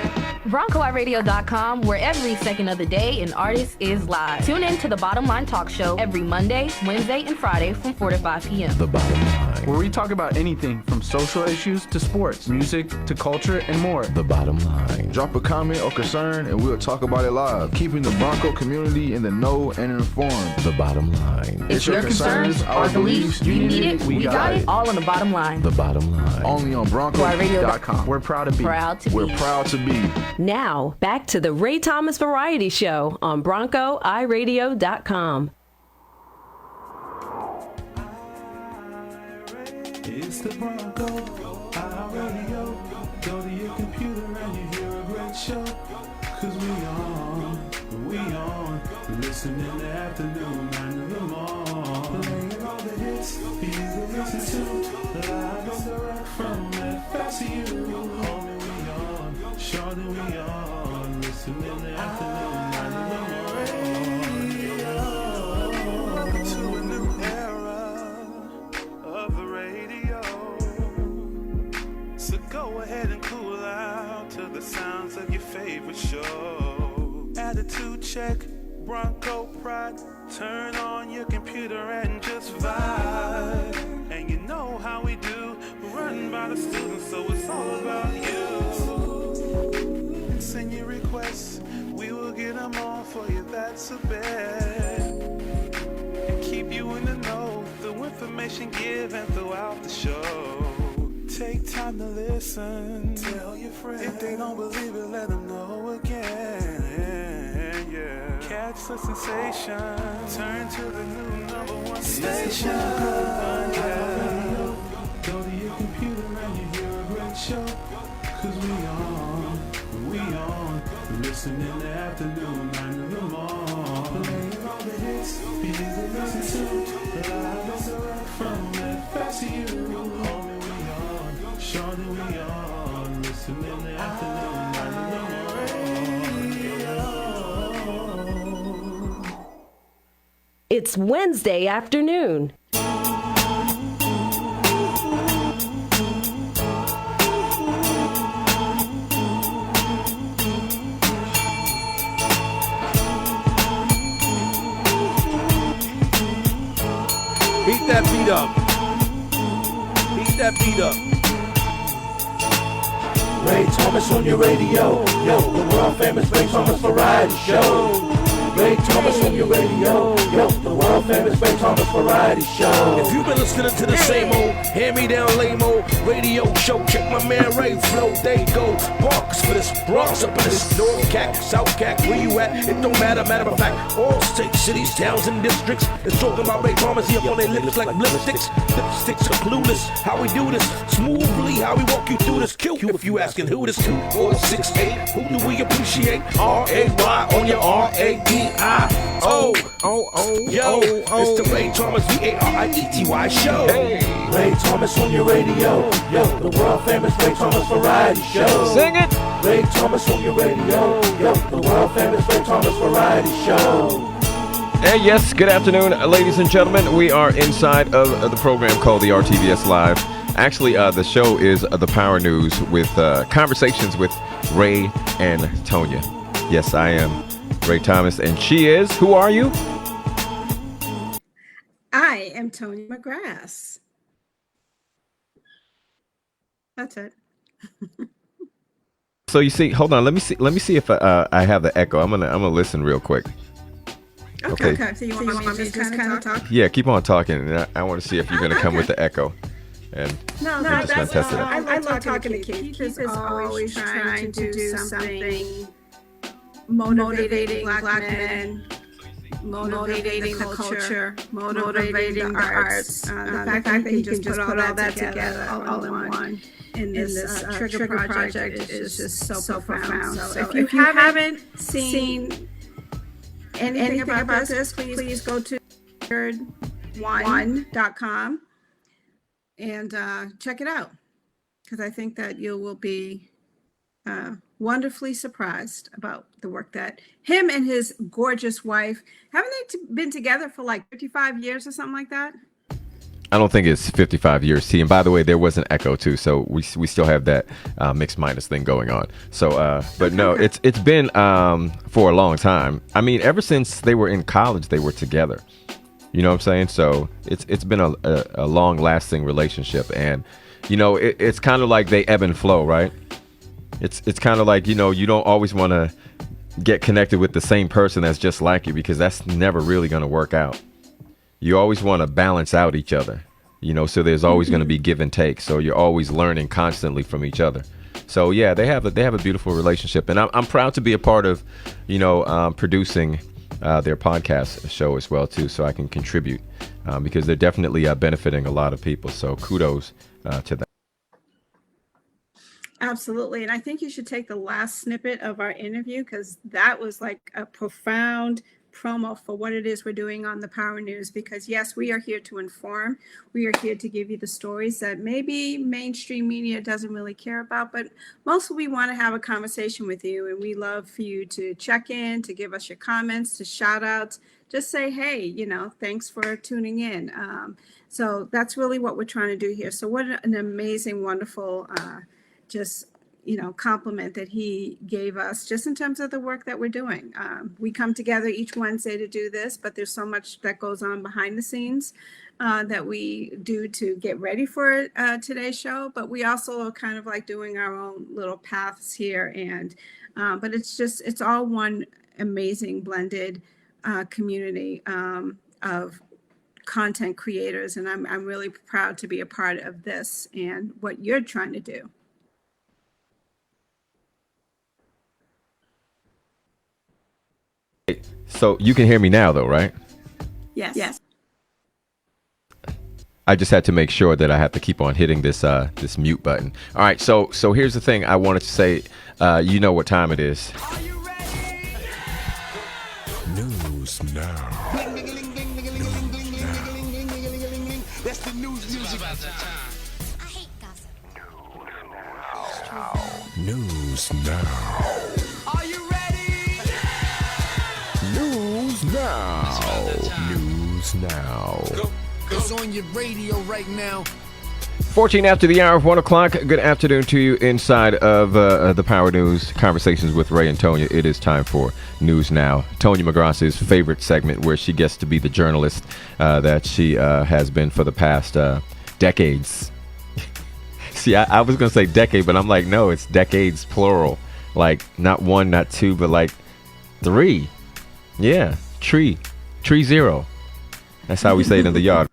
BroncoIRadio.com, where every second of the day an artist is live. Tune in to the Bottom Line Talk Show every Monday, Wednesday, and Friday from 4 to 5 p.m. The Bottom Line. Where we talk about anything from social issues to sports, music to culture, and more. The Bottom Line. Drop a comment or concern and we'll talk about it live, keeping the Bronco community in the know and informed. The Bottom Line. It's your concerns, our beliefs, you need it, we got it, all on the Bottom Line. The Bottom Line. Only on BroncoIRadio.com. We're proud to be. We're proud to be. Now, back to the Ray Thomas Variety Show on BroncoIRadio.com. It's the Bronco iRadio. Go to your computer and you hear a great show. 'Cause we on. Listen in the afternoon, 9 to the morning. Playing all the hits, easy to listen to. Live and direct from FSU. Homie, we on. Shorty, we on. Listen in the afternoon, 9 to the morning. Welcome to a new era of the radio. So go ahead and cool out to the sounds of your favorite show. Attitude check, Bronco pride. Turn on your computer and just vibe. And you know how we do, run by the students, so it's all about you. And send your requests, we will get them all for you, that's a bet. And keep you in the know, the information given throughout the show. Take time to listen, tell your friends. If they don't believe it, let them know again. Yeah. Catch the sensation, turn to the new #1 station. Yeah. Go to your computer and you hear a great show. 'Cause we on. Listen in the afternoon, 9 to the morning. Playing all the hits, easy to listen to. Live and direct from FSU. Homie, we on. Shorty, we on. Listen in the afternoon, 9 to the morning. It's Wednesday afternoon. Beat that beat up. Beat that beat up. Ray Thomas on your radio. Yo, the world famous Ray Thomas Variety Show. Ray Thomas on your radio. Yo, the world famous Ray Thomas Variety Show. If you've been listening to the same old, hand-me-down lame-old radio show, check my man Ray Flow. There you go. Parks for this, Bronx up in this, North Cac, South Cac, where you at? It don't matter, matter of fact, all states, cities, towns, and districts is talking about Ray Thomas. He up on their lips like lipsticks. Lipsticks are clueless. How we do this smoothly, how we walk you through this Q. If you asking who this 2468, who do we appreciate? R-A-Y on your R-A-D-I-O. Yo, it's the Ray Thomas V-A-R-I-E-T-Y show. Hey. Ray Thomas on your radio. Yo, the world famous Ray Thomas Variety Show. Sing it. Ray Thomas on your radio. Yo, the world famous Ray Thomas Variety Show. Hey, yes, good afternoon, ladies and gentlemen. We are inside of the program called the RTVS Live. Actually, the show is the Power News with conversations with Ray and Tonya. Yes, I am Ray Thomas, and she is. Who are you? I am Tonya McGrath. That's it. So you see, hold on. Let me see if I have the echo. I'm gonna listen real quick. Okay. So you want me to just kind of talk? Yeah, keep on talking. And I want to see if you're gonna come with the echo. And No, we're just gonna test it out. I love talking to Keith. Keith is always trying to do something motivating black men, motivating the culture, motivating the arts. The fact that he can just put all that together all in one. In this Trigger project is just so profound. So if you haven't seen anything about this, please go to nerd1.com and check it out, because I think that you will be wonderfully surprised about the work that him and his gorgeous wife, haven't they been together for like 55 years or something like that? I don't think it's 55 years, T. And by the way, there was an echo too, so we still have that mixed minus thing going on. So, but no, it's been for a long time. I mean, ever since they were in college, they were together. You know what I'm saying? So it's been a long lasting relationship, and you know it's kind of like they ebb and flow, right? It's kind of like, you know, you don't always want to get connected with the same person that's just like you, because that's never really going to work out. You always want to balance out each other, you know, so there's always going to be give and take. So you're always learning constantly from each other. So yeah, they have a beautiful relationship, and I'm proud to be a part of, you know, producing their podcast show as well too, so I can contribute because they're definitely benefiting a lot of people. So kudos to them. Absolutely. And I think you should take the last snippet of our interview, because that was like a profound promo for what it is we're doing on the Power News. Because yes, we are here to inform. We are here to give you the stories that maybe mainstream media doesn't really care about, but mostly we want to have a conversation with you, and we love for you to check in, to give us your comments, to shout outs, just say, hey, you know, thanks for tuning in. So that's really what we're trying to do here. So what an amazing, wonderful, just, you know, compliment that he gave us just in terms of the work that we're doing. We come together each Wednesday to do this, but there's so much that goes on behind the scenes that we do to get ready for today's show. But we also are kind of like doing our own little paths here. And but it's all one amazing blended community of content creators. And I'm really proud to be a part of this and what you're trying to do. So you can hear me now though, right? Yes. I just had to make sure that I have to keep on hitting this this mute button. All right, so here's the thing I wanted to say. You know what time it is. News now. That's the news music. News now. Are you ready? News now. News now. It's on your radio right now. 14 after the hour of 1 o'clock. Good afternoon to you inside of the Power News Conversations with Ray and Tonya. It is time for News Now. Tonya McGrath's favorite segment, where she gets to be the journalist that she has been for the past decades. See, I was going to say decade, but I'm like, no, it's decades plural. Like not one, not two, but like three. Yeah, tree zero. That's how we say it in the yard.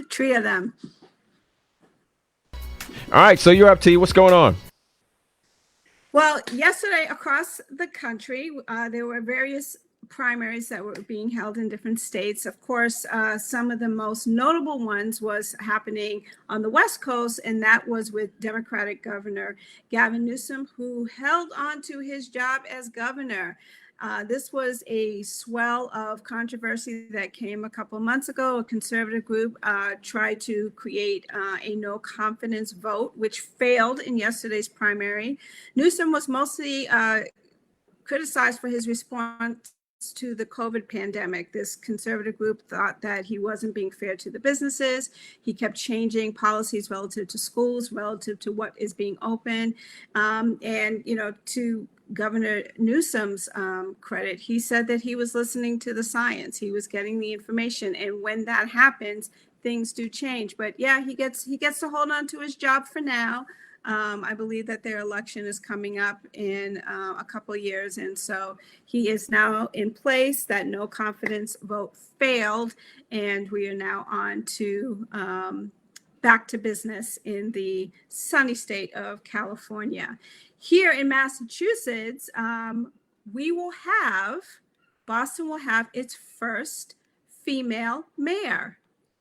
Three of them. All right, so you're up, T. What's going on? Well, yesterday across the country, there were various primaries that were being held in different states. Of course, some of the most notable ones was happening on the West Coast, and that was with Democratic Governor Gavin Newsom, who held on to his job as governor. This was a swell of controversy that came a couple of months ago. A conservative group tried to create a no confidence vote, which failed in yesterday's primary. Newsom was mostly criticized for his response to the COVID pandemic. This conservative group thought that he wasn't being fair to the businesses. He kept changing policies relative to schools, relative to what is being open. And, you know, to Governor Newsom's credit, he said that he was listening to the science. He was getting the information. And when that happens, things do change. But yeah, he gets to hold on to his job for now. I believe that their election is coming up in a couple of years. And so he is now in place. That no confidence vote failed. And we are now on to back to business in the sunny state of California. Here in Massachusetts, Boston will have its first female mayor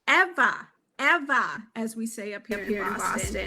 ever, as we say up here in Boston.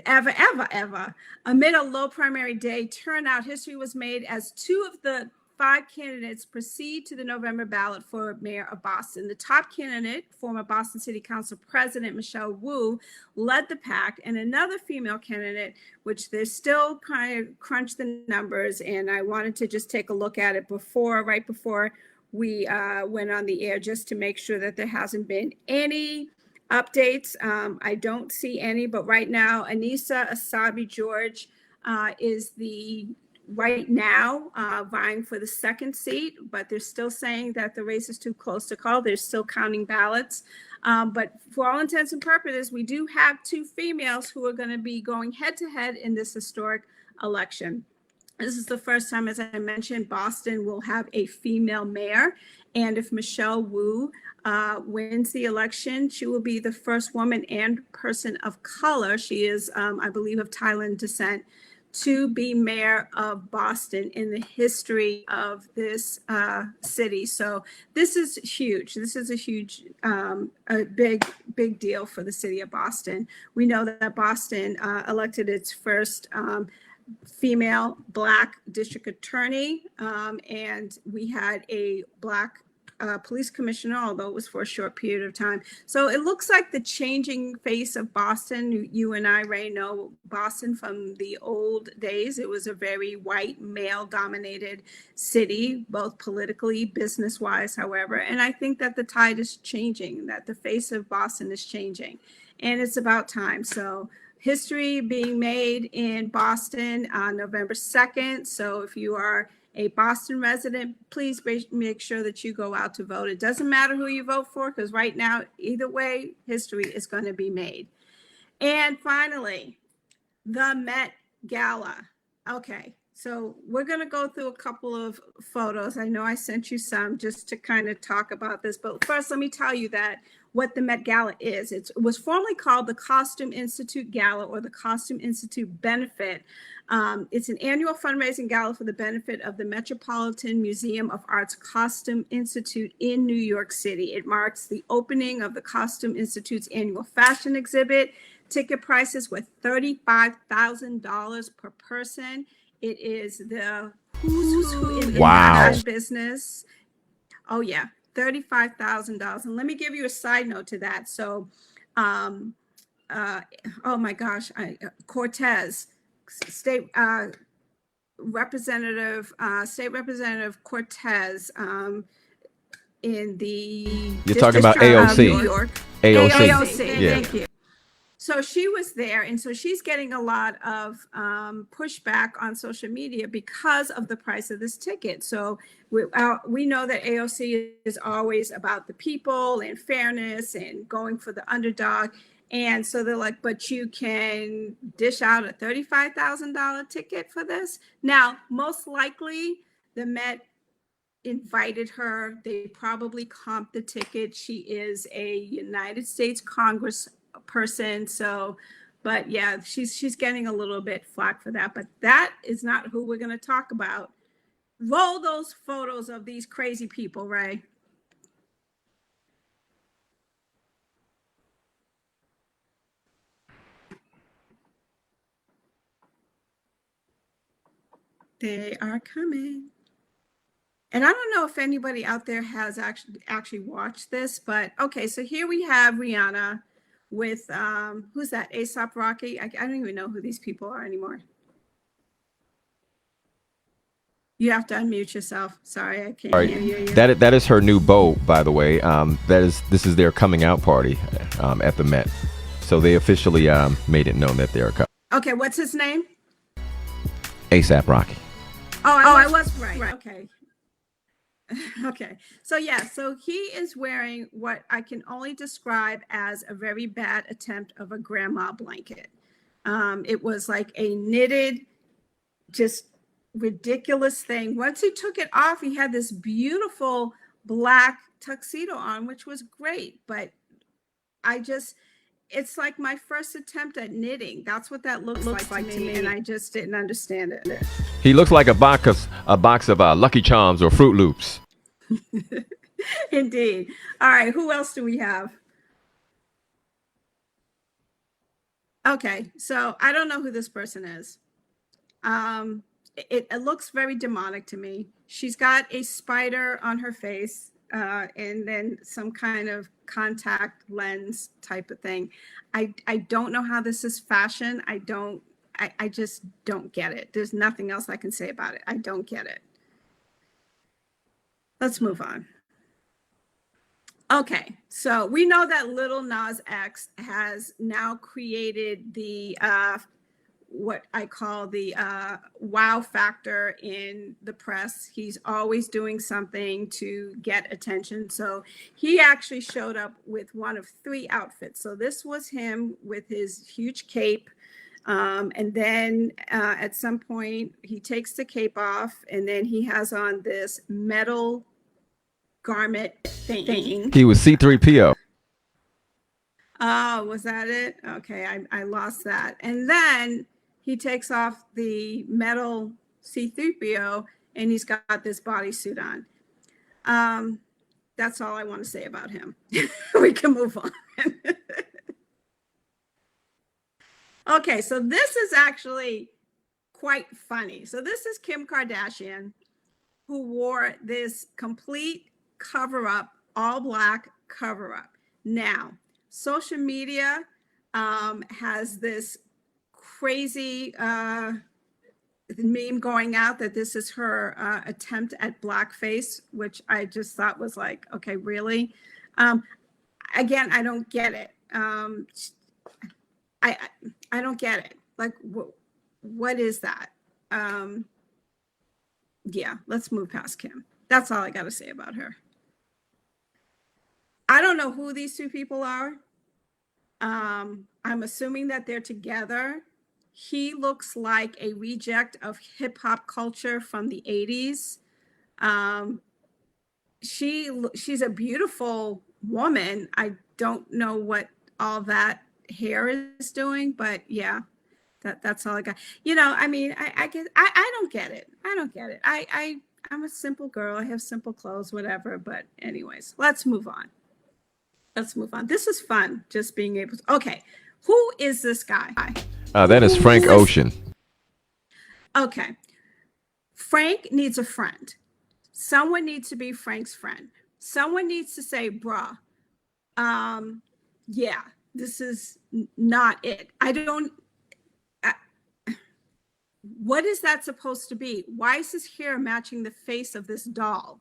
Ever. Amid a low primary day turnout, history was made as 2 of the 5 candidates proceed to the November ballot for mayor of Boston. The top candidate, former Boston City Council President Michelle Wu, led the pack, and another female candidate, which they're still kind of crunch the numbers, and I wanted to just take a look at it right before we went on the air, just to make sure that there hasn't been any updates. I don't see any, but right now, Anissa Asabi George is right now vying for the second seat, but they're still saying that the race is too close to call. They're still counting ballots. But for all intents and purposes, we do have 2 females who are going to be going head to head in this historic election. This is the first time, as I mentioned, Boston will have a female mayor. And if Michelle Wu wins the election, she will be the first woman and person of color. She is, I believe, of Thailand descent, to be mayor of Boston in the history of this city. So this is huge. This is a big deal for the city of Boston. We know that Boston elected its first female Black district attorney, and we had a Black police commissioner, although it was for a short period of time. So it looks like the changing face of Boston. You and I, Ray, know Boston from the old days. It was a very white, male-dominated city, both politically, business-wise, however. And I think that the tide is changing, that the face of Boston is changing. And it's about time. So history being made in Boston on November 2nd. So if you are a Boston resident, please make sure that you go out to vote. It doesn't matter who you vote for, because right now, either way, history is going to be made. And finally, the Met Gala. Okay, so we're going to go through a couple of photos. I know I sent you some just to kind of talk about this, but first let me tell you that what the Met Gala is. It was formerly called the Costume Institute Gala, or the Costume Institute Benefit. It's an annual fundraising gala for the benefit of the Metropolitan Museum of Art's Costume Institute in New York City. It marks the opening of the Costume Institute's annual fashion exhibit. Ticket prices were $35,000 per person. It is the who's who in the fashion business. Oh yeah, $35,000. And let me give you a side note to that. So, oh my gosh, Cortez, State Representative Cortez, in the You're talking about AOC. New York. AOC. Yeah. Thank you. So she was there, and so she's getting a lot of pushback on social media because of the price of this ticket. So we know that AOC is always about the people and fairness and going for the underdog. And so they're like, but you can dish out a $35,000 ticket for this? Now, most likely, The Met invited her. They probably comped the ticket. She is a United States Congress person. So, but yeah, she's getting a little bit flack for that. But that is not who we're going to talk about. Roll those photos of these crazy people, Ray. They are coming. And I don't know if anybody out there has actually watched this, but okay, so here we have Rihanna with who's that? A$AP Rocky. I don't even know who these people are anymore. You have to unmute yourself. Sorry, I can't hear you. That is her new beau, by the way. This is their coming out party at the Met. So they officially made it known that they're coming. Okay, what's his name? A$AP Rocky. I was right. Okay. Okay. So yeah, so he is wearing what I can only describe as a very bad attempt of a grandma blanket. It was like a knitted, just ridiculous thing. Once he took it off, he had this beautiful black tuxedo on, which was great. But it's like my first attempt at knitting. That's what that looks like to me, and I just didn't understand it. He looks like a box of Lucky Charms or Fruit Loops. Indeed. All right, who else do we have? Okay, so I don't know who this person is. It looks very demonic to me. She's got a spider on her face, and then some kind of contact lens type of thing. I don't know how this is fashion. I just don't get it. There's nothing else I can say about it. I don't get it. Let's move on. Okay, so we know that Lil Nas X has now created the what I call the wow factor in the press. He's always doing something to get attention. So he actually showed up with one of 3 outfits. So this was him with his huge cape. And then at some point he takes the cape off, and then he has on this metal garment thing. He was C-3PO. Oh, was that it? Okay, I lost that. And then he takes off the metal C-3PO, and he's got this bodysuit on. That's all I want to say about him. We can move on. Okay, so this is actually quite funny. So this is Kim Kardashian, who wore this complete cover-up, all black cover-up. Now, social media has this crazy meme going out that this is her attempt at blackface, which I just thought was like, okay, really? Again, I don't get it. I don't get it. Like, what is that? Yeah, let's move past Kim. That's all I got to say about her. I don't know who these 2 people are. I'm assuming that they're together. He looks like a reject of hip hop culture from the 80s. She's a beautiful woman. I don't know what all that hair is doing, but yeah, that's all I got. I mean, I don't get it. I don't get it. I'm a simple girl. I have simple clothes, whatever. But anyways, let's move on. This is fun, just being able to. Okay, who is this guy? That is Frank Ocean. Okay, Frank needs a friend. Someone needs to be Frank's friend. Someone needs to say, bruh, yeah, this is not it. What is that supposed to be? Why is his hair matching the face of this doll?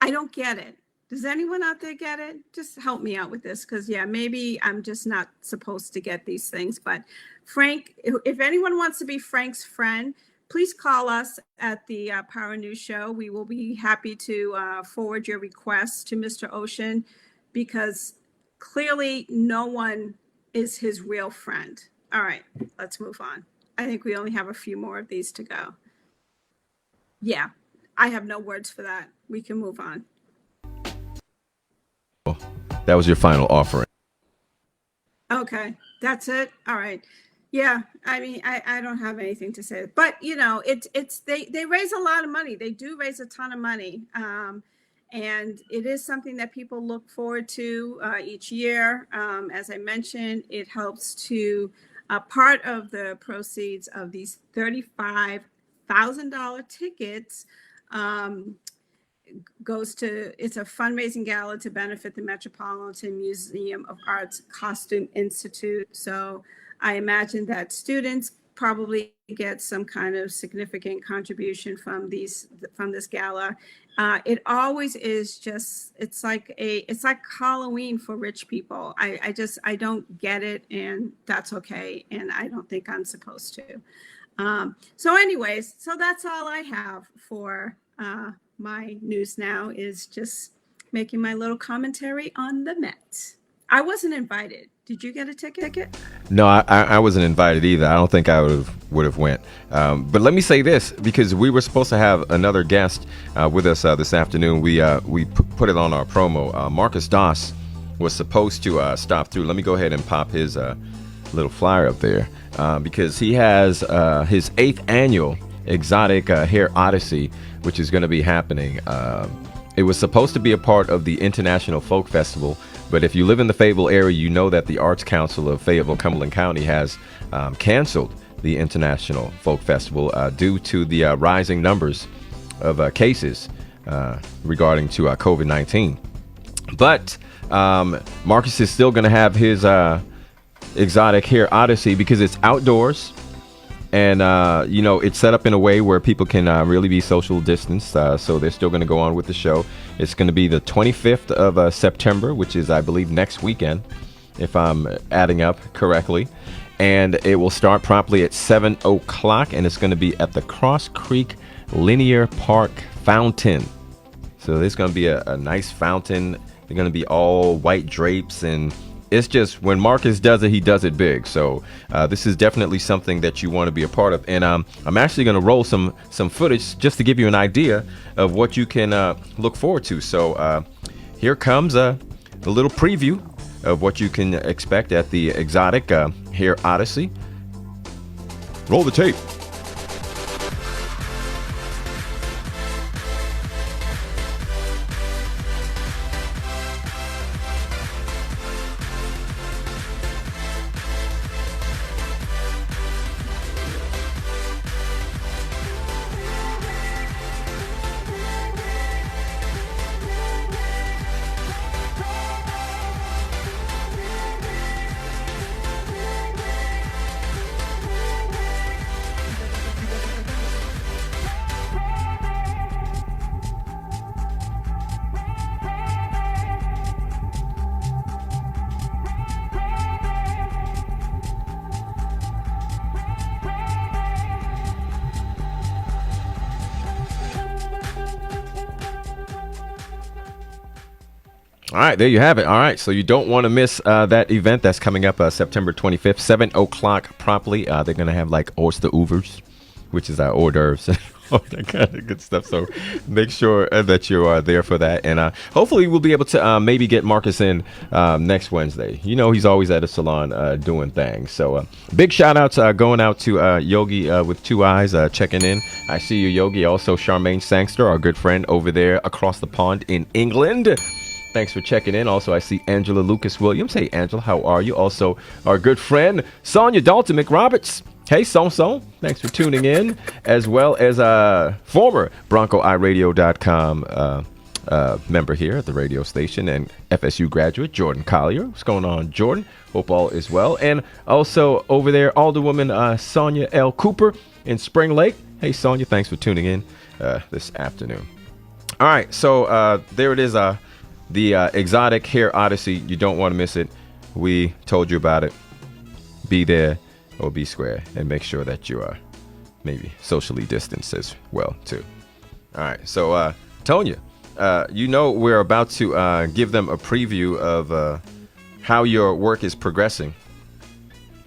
I don't get it. Does anyone out there get it? Just help me out with this, because yeah, maybe I'm just not supposed to get these things. But Frank, if anyone wants to be Frank's friend, please call us at the Power News Show. We will be happy to forward your requests to Mr. Ocean, because clearly no one is his real friend. All right, let's move on. I think we only have a few more of these to go. yeah, I have no words for that. We can move on. That was your final offering. Okay, that's it. All right. Yeah, I mean, I don't have anything to say, but you know, it's they raise a lot of money. They do raise a ton of money, and it is something that people look forward to each year. As I mentioned, it helps to part of the proceeds of these $35,000 tickets. Goes to, it's a fundraising gala to benefit the Metropolitan Museum of Art's Costume Institute. So I imagine that students probably get some kind of significant contribution from this gala. It always is just, it's like Halloween for rich people. I don't get it, and that's okay. And I don't think I'm supposed to. So anyways, so that's all I have for my news now, is just making my little commentary on the Met. I wasn't invited. Did you get a ticket? No, I wasn't invited either. I don't think I would have went. But let me say this, because we were supposed to have another guest with us this afternoon. We put it on our promo. Marcus Doss was supposed to stop through. Let me go ahead and pop his little flyer up there, because he has his 8th annual Exotic Hair Odyssey, which is going to be happening. It was supposed to be a part of the International Folk Festival, but if you live in the Fayetteville area, you know that the Arts Council of Fayetteville, Cumberland County has canceled the International Folk Festival due to the rising numbers of cases regarding to COVID-19. But Marcus is still going to have his Exotic Hair Odyssey because it's outdoors. And, it's set up in a way where people can really be social distanced. So they're still going to go on with the show. It's going to be the 25th of September, which is, I believe, next weekend, if I'm adding up correctly. And it will start promptly at 7 o'clock. And it's going to be at the Cross Creek Linear Park Fountain. So there's going to be a nice fountain. They're going to be all white drapes, and it's just, when Marcus does it, he does it big. So this is definitely something that you want to be a part of. And I'm actually going to roll some footage just to give you an idea of what you can look forward to. So here comes a little preview of what you can expect at the Exotic Hair Odyssey. Roll the tape. All right, there you have it. All right, so you don't want to miss that event that's coming up September 25th, 7 o'clock promptly. They're going to have like oyster ouvers, which is our hors d'oeuvres, all that kind of good stuff. So make sure that you are there for that. And hopefully we'll be able to maybe get Marcus in next Wednesday. You know, he's always at a salon doing things. So big shout outs going out to Yogi with 2 eyes checking in. I see you, Yogi. Also, Charmaine Sangster, our good friend over there across the pond in England. Thanks for checking in. Also, I see Angela Lucas Williams. Hey, Angela, how are you? Also, our good friend, Sonia Dalton McRoberts. Hey, Son. Thanks for tuning in. As well as former BroncoIRadio.com member here at the radio station and FSU graduate, Jordan Collier. What's going on, Jordan? Hope all is well. And also over there, Alderwoman Sonia L. Cooper in Spring Lake. Hey, Sonia, thanks for tuning in this afternoon. All right, so there it is. The Exotic Hair Odyssey. You don't want to miss it. We told you about it. Be there or be square, and make sure that you are maybe socially distanced as well too. All right, so Tonya, we're about to give them a preview of how your work is progressing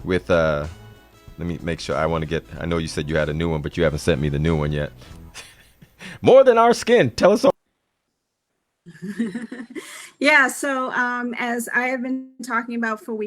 with let me make sure. I know you said you had a new one, but you haven't sent me the new one yet. More Than Our Skin. Tell us all. Yeah, so as I have been talking about for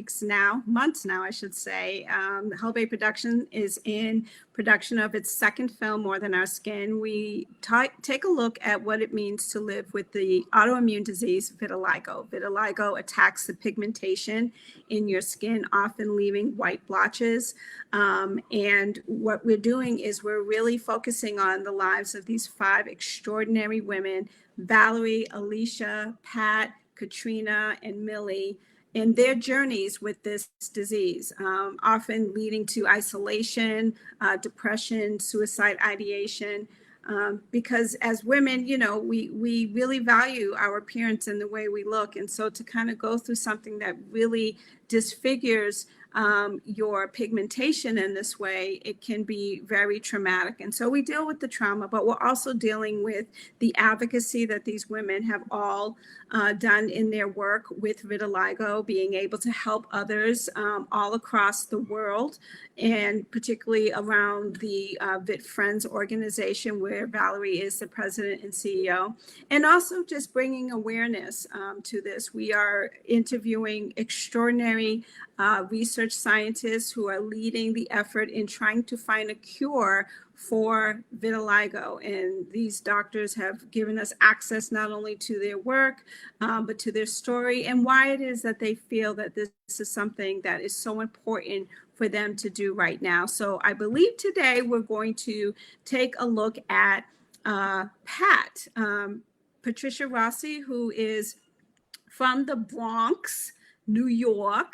months now, I should say, Hell Bay Production is in production of its second film, More Than Our Skin. We take a look at what it means to live with the autoimmune disease vitiligo. Vitiligo attacks the pigmentation in your skin, often leaving white blotches. And what we're doing is we're really focusing on the lives of these 5 extraordinary women: Valerie, Alicia, Pat, Katrina, and Millie, in their journeys with this disease, often leading to isolation, depression, suicide ideation. Because as women, we really value our appearance and the way we look. And so to kind of go through something that really disfigures your pigmentation in this way, it can be very traumatic. And so we deal with the trauma, but we're also dealing with the advocacy that these women have all done in their work with vitiligo, being able to help others all across the world, and particularly around the Vit Friends organization, where Valerie is the president and CEO, and also just bringing awareness to this. We are interviewing extraordinary research scientists who are leading the effort in trying to find a cure for vitiligo. And these doctors have given us access not only to their work, but to their story and why it is that they feel that this is something that is so important for them to do right now. So I believe today we're going to take a look at Pat, Patricia Rossi, who is from the Bronx, New York.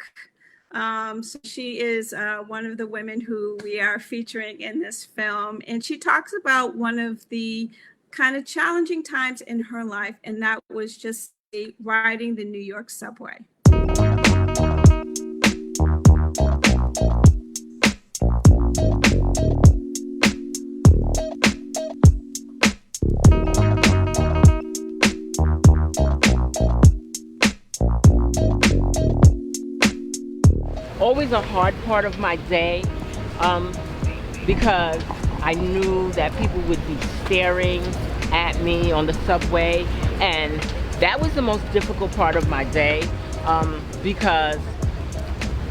So she is one of the women who we are featuring in this film. And she talks about one of the kind of challenging times in her life, and that was just riding the New York subway. Always a hard part of my day because I knew that people would be staring at me on the subway, and that was the most difficult part of my day because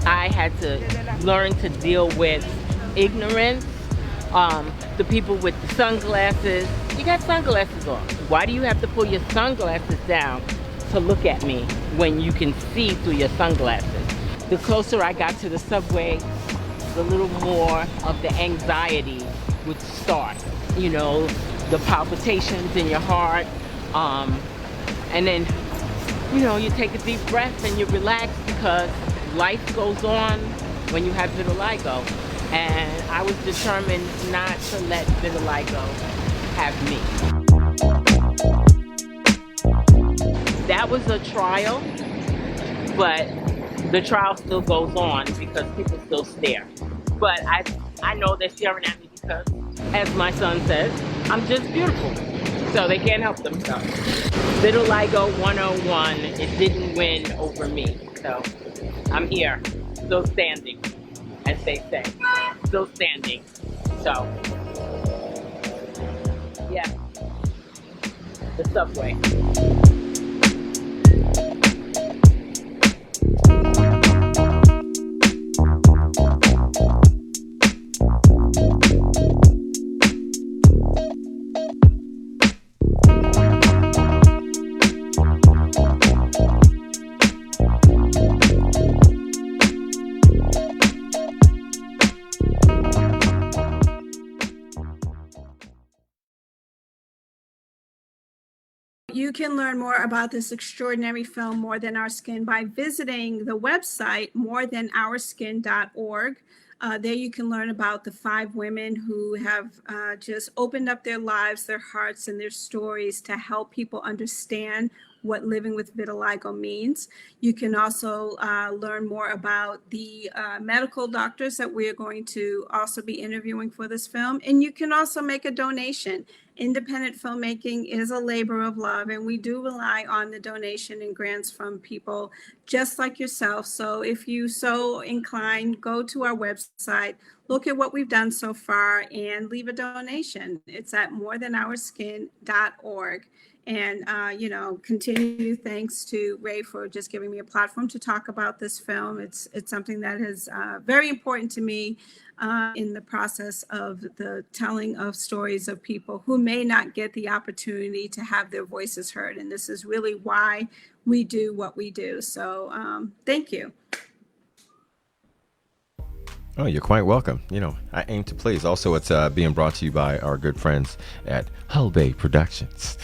I had to learn to deal with ignorance. The people with the sunglasses, you got sunglasses on. Why do you have to pull your sunglasses down to look at me when you can see through your sunglasses? The closer I got to the subway, the little more of the anxiety would start. You know, the palpitations in your heart. And then, you know, you take a deep breath and you relax because life goes on when you have vitiligo. And I was determined not to let vitiligo have me. That was a trial, but the trial still goes on because people still stare. But I know they're staring at me because, as my son says, I'm just beautiful. So they can't help themselves. Vitiligo 101, it didn't win over me. So I'm here, still standing, as they say. Still standing. So, yeah. The subway. You can learn more about this extraordinary film, More Than Our Skin, by visiting the website, morethanourskin.org. There you can learn about the 5 women who have just opened up their lives, their hearts, and their stories to help people understand what living with vitiligo means. You can also learn more about the medical doctors that we are going to also be interviewing for this film. And you can also make a donation. Independent filmmaking is a labor of love, and we do rely on the donation and grants from people just like yourself. So if you so inclined, go to our website, look at what we've done so far, and leave a donation. It's at morethanourskin.org. And, continue thanks to Ray for just giving me a platform to talk about this film. It's something that is very important to me in the process of the telling of stories of people who may not get the opportunity to have their voices heard. And this is really why we do what we do. So thank you. Oh, you're quite welcome. I aim to please. Also, it's being brought to you by our good friends at Hull Bay Productions.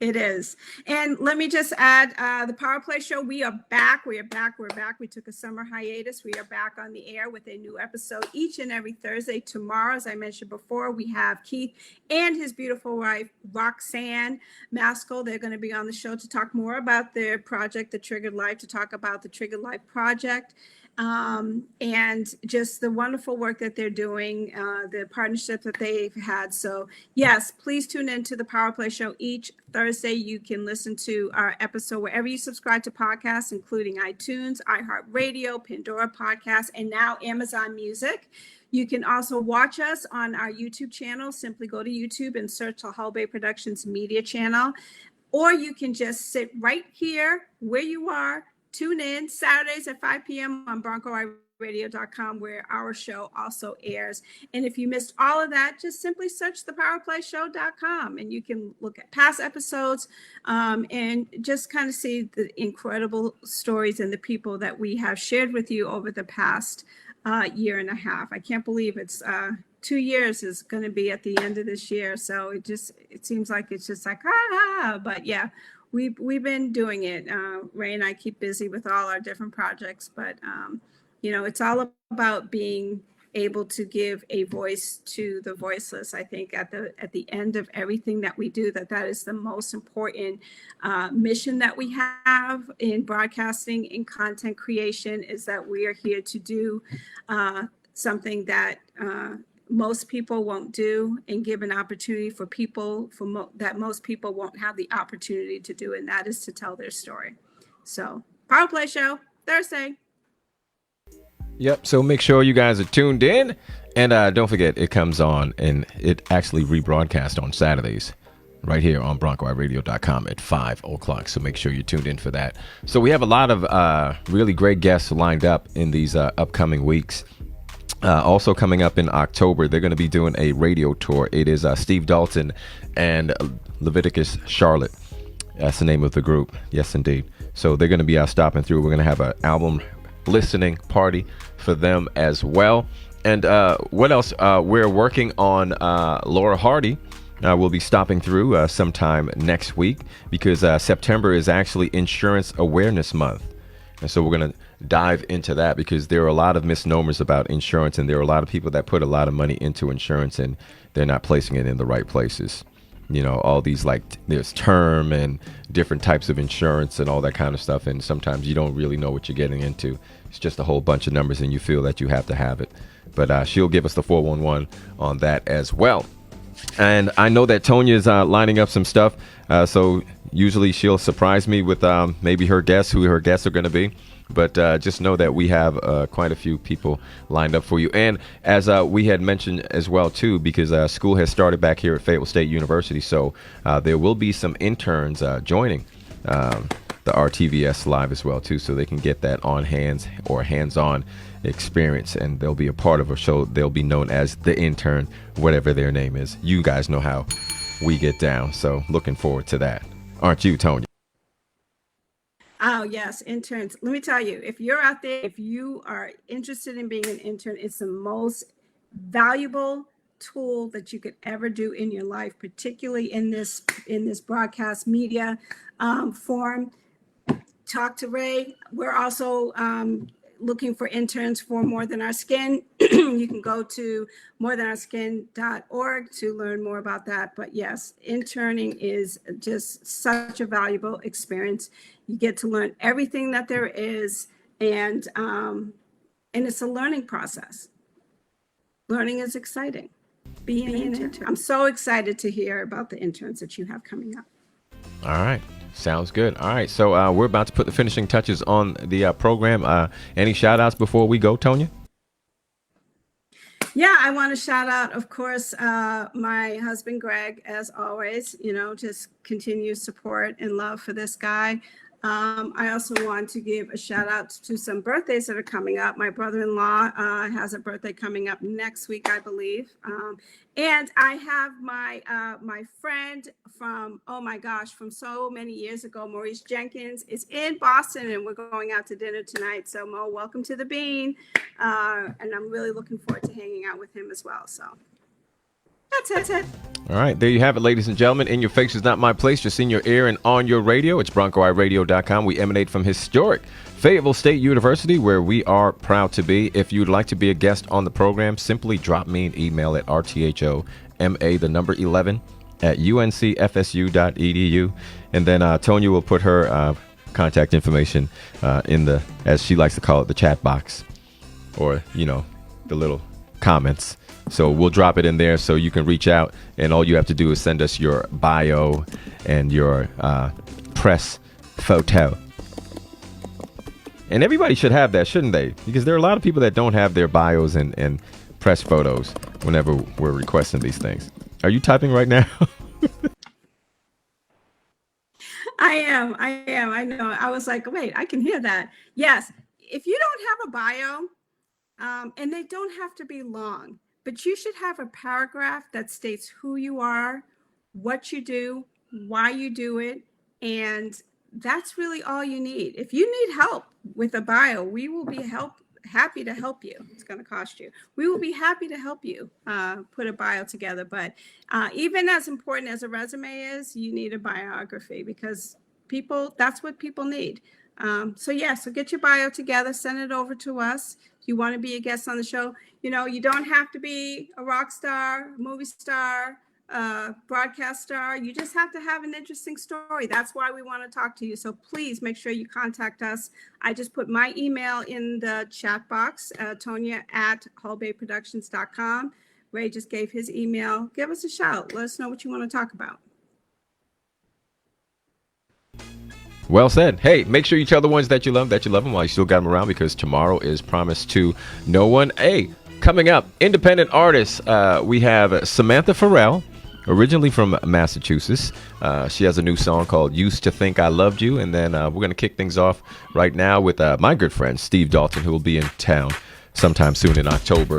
It is. And let me just add the Power Play Show. We are back. We're back. We took a summer hiatus. We are back on the air with a new episode each and every Thursday. Tomorrow, as I mentioned before, we have Keith and his beautiful wife, Roxanne Maskell. They're going to be on the show to talk more about their project, The Triggered Life, to talk about the Triggered Life Project. And just the wonderful work that they're doing, the partnership that they've had. So yes, please tune into the Power Play Show each Thursday. You can listen to our episode wherever you subscribe to podcasts, including iTunes, iHeartRadio, Pandora Podcasts, and now Amazon Music. You can also watch us on our YouTube channel. Simply go to YouTube and search the Hull Bay Productions Media channel, or you can just sit right here where you are. Tune in Saturdays at 5 p.m. on BroncoIRadio.com, where our show also airs. And if you missed all of that, just simply search thepowerplayshow.com, and you can look at past episodes and just kind of see the incredible stories and the people that we have shared with you over the past year and a half. I can't believe it's 2 years is going to be at the end of this year. So it seems like it's just like, but yeah. We've been doing it. Ray and I keep busy with all our different projects, but it's all about being able to give a voice to the voiceless. I think at the end of everything that we do, that is the most important mission that we have in broadcasting and content creation, is that we are here to do something that most people won't do, and give an opportunity for people that most people won't have the opportunity to do, and that is to tell their story. So Power Play Show Thursday. Yep. So make sure you guys are tuned in, and don't forget it comes on, and it actually rebroadcasts on Saturdays right here on BroncoIRadio.com at 5 o'clock. So make sure you're tuned in for that. So we have a lot of really great guests lined up in these upcoming weeks. Also coming up in October, they're going to be doing a radio tour. It is Steve Dalton and Leviticus Charlotte. That's the name of the group. Yes, indeed. So they're going to be stopping through. We're going to have an album listening party for them as well. And what else? We're working on Laura Hardy. We'll be stopping through sometime next week, because September is actually Insurance Awareness Month. And so we're going to dive into that, because there are a lot of misnomers about insurance, and there are a lot of people that put a lot of money into insurance and they're not placing it in the right places. All these, like, there's term and different types of insurance and all that kind of stuff, and sometimes you don't really know what you're getting into. It's just a whole bunch of numbers and you feel that you have to have it. But she'll give us the 411 on that as well. And I know that Tonia's lining up some stuff, so usually she'll surprise me with maybe who her guests are going to be. But just know that we have quite a few people lined up for you. And as we had mentioned as well, too, because school has started back here at Fayetteville State University, so there will be some interns joining the RTVS Live as well, too, so they can get that on hands or hands-on experience, and they'll be a part of a show. They'll be known as the intern, whatever their name is. You guys know how we get down, so looking forward to that. Aren't you, Tonya? Oh, yes, interns. Let me tell you, if you're out there, if you are interested in being an intern, it's the most valuable tool that you could ever do in your life, particularly in this broadcast media form. Talk to Ray. We're also looking for interns for More Than Our Skin, you can go to morethanourskin.org to learn more about that. But yes, interning is just such a valuable experience. You get to learn everything that there is, and it's a learning process. Learning is exciting. Being an intern. I'm so excited to hear about the interns that you have coming up. All right. Sounds good. All right. So we're about to put the finishing touches on the program. Any shout outs before we go, Tonya? Yeah, I want to shout out, of course, my husband, Greg, as always, just continued support and love for this guy. I also want to give a shout out to some birthdays that are coming up. My brother-in-law has a birthday coming up next week, I believe. And I have my friend from, oh my gosh, from so many years ago, Maurice Jenkins, is in Boston, and we're going out to dinner tonight. So Mo, welcome to the Bean. And I'm really looking forward to hanging out with him as well. So that's it. All right, there you have it, ladies and gentlemen. In Your Face Is Not My Place, just in your ear and on your radio. It's BroncoEyeRadio.com. We emanate from historic Fayetteville State University, where we are proud to be. If you'd like to be a guest on the program, simply drop me an email at rthoma11 at uncfsu.edu. And then Tonya will put her contact information in the, as she likes to call it, the chat box, or, the little comments. So we'll drop it in there so you can reach out, and all you have to do is send us your bio and your press photo. And everybody should have that, shouldn't they? Because there are a lot of people that don't have their bios and press photos whenever we're requesting these things. Are you typing right now? I am. I know. I was like, wait, I can hear that. Yes. If you don't have a bio, and they don't have to be long, but you should have a paragraph that states who you are, what you do, why you do it, and that's really all you need. If you need help with a bio, we will be happy to help you. It's going to cost you. We will be happy to help you put a bio together. But even as important as a resume is, you need a biography, because that's what people need. So get your bio together, send it over to us. If you want to be a guest on the show, you don't have to be a rock star, movie star, broadcast star. You just have to have an interesting story. That's why we want to talk to you. So please make sure you contact us. I just put my email in the chat box, Tonya@hullbayproductions.com. Ray just gave his email. Give us a shout. Let us know what you want to talk about. Well said. Hey, make sure you tell the ones that you love them while you still got them around, because tomorrow is promised to no one. Hey, coming up, independent artists. We have Samantha Farrell, originally from Massachusetts. She has a new song called Used to Think I Loved You. And then we're going to kick things off right now with my good friend, Steve Dalton, who will be in town sometime soon in October.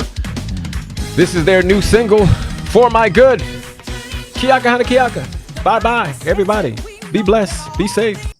This is their new single, For My Good. Kiaka Hana Kiaka. Bye-bye, everybody. Be blessed. Be safe.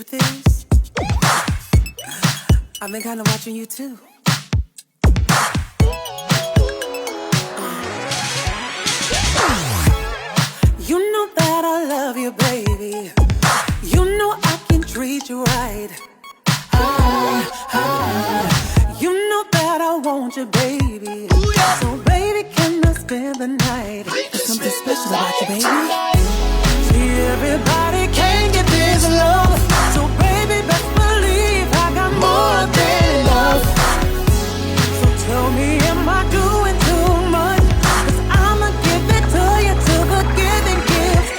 truth is, I've been kind of watching you too. You know that I love you, baby. You know I can treat you right. You know that I want you, baby. So baby, can I spend the night? There's something special about you, baby. See, everybody can't get this love. So baby, best believe I got more than enough. So tell me, am I doing too much? 'Cause I'ma give it to you till the giving gives.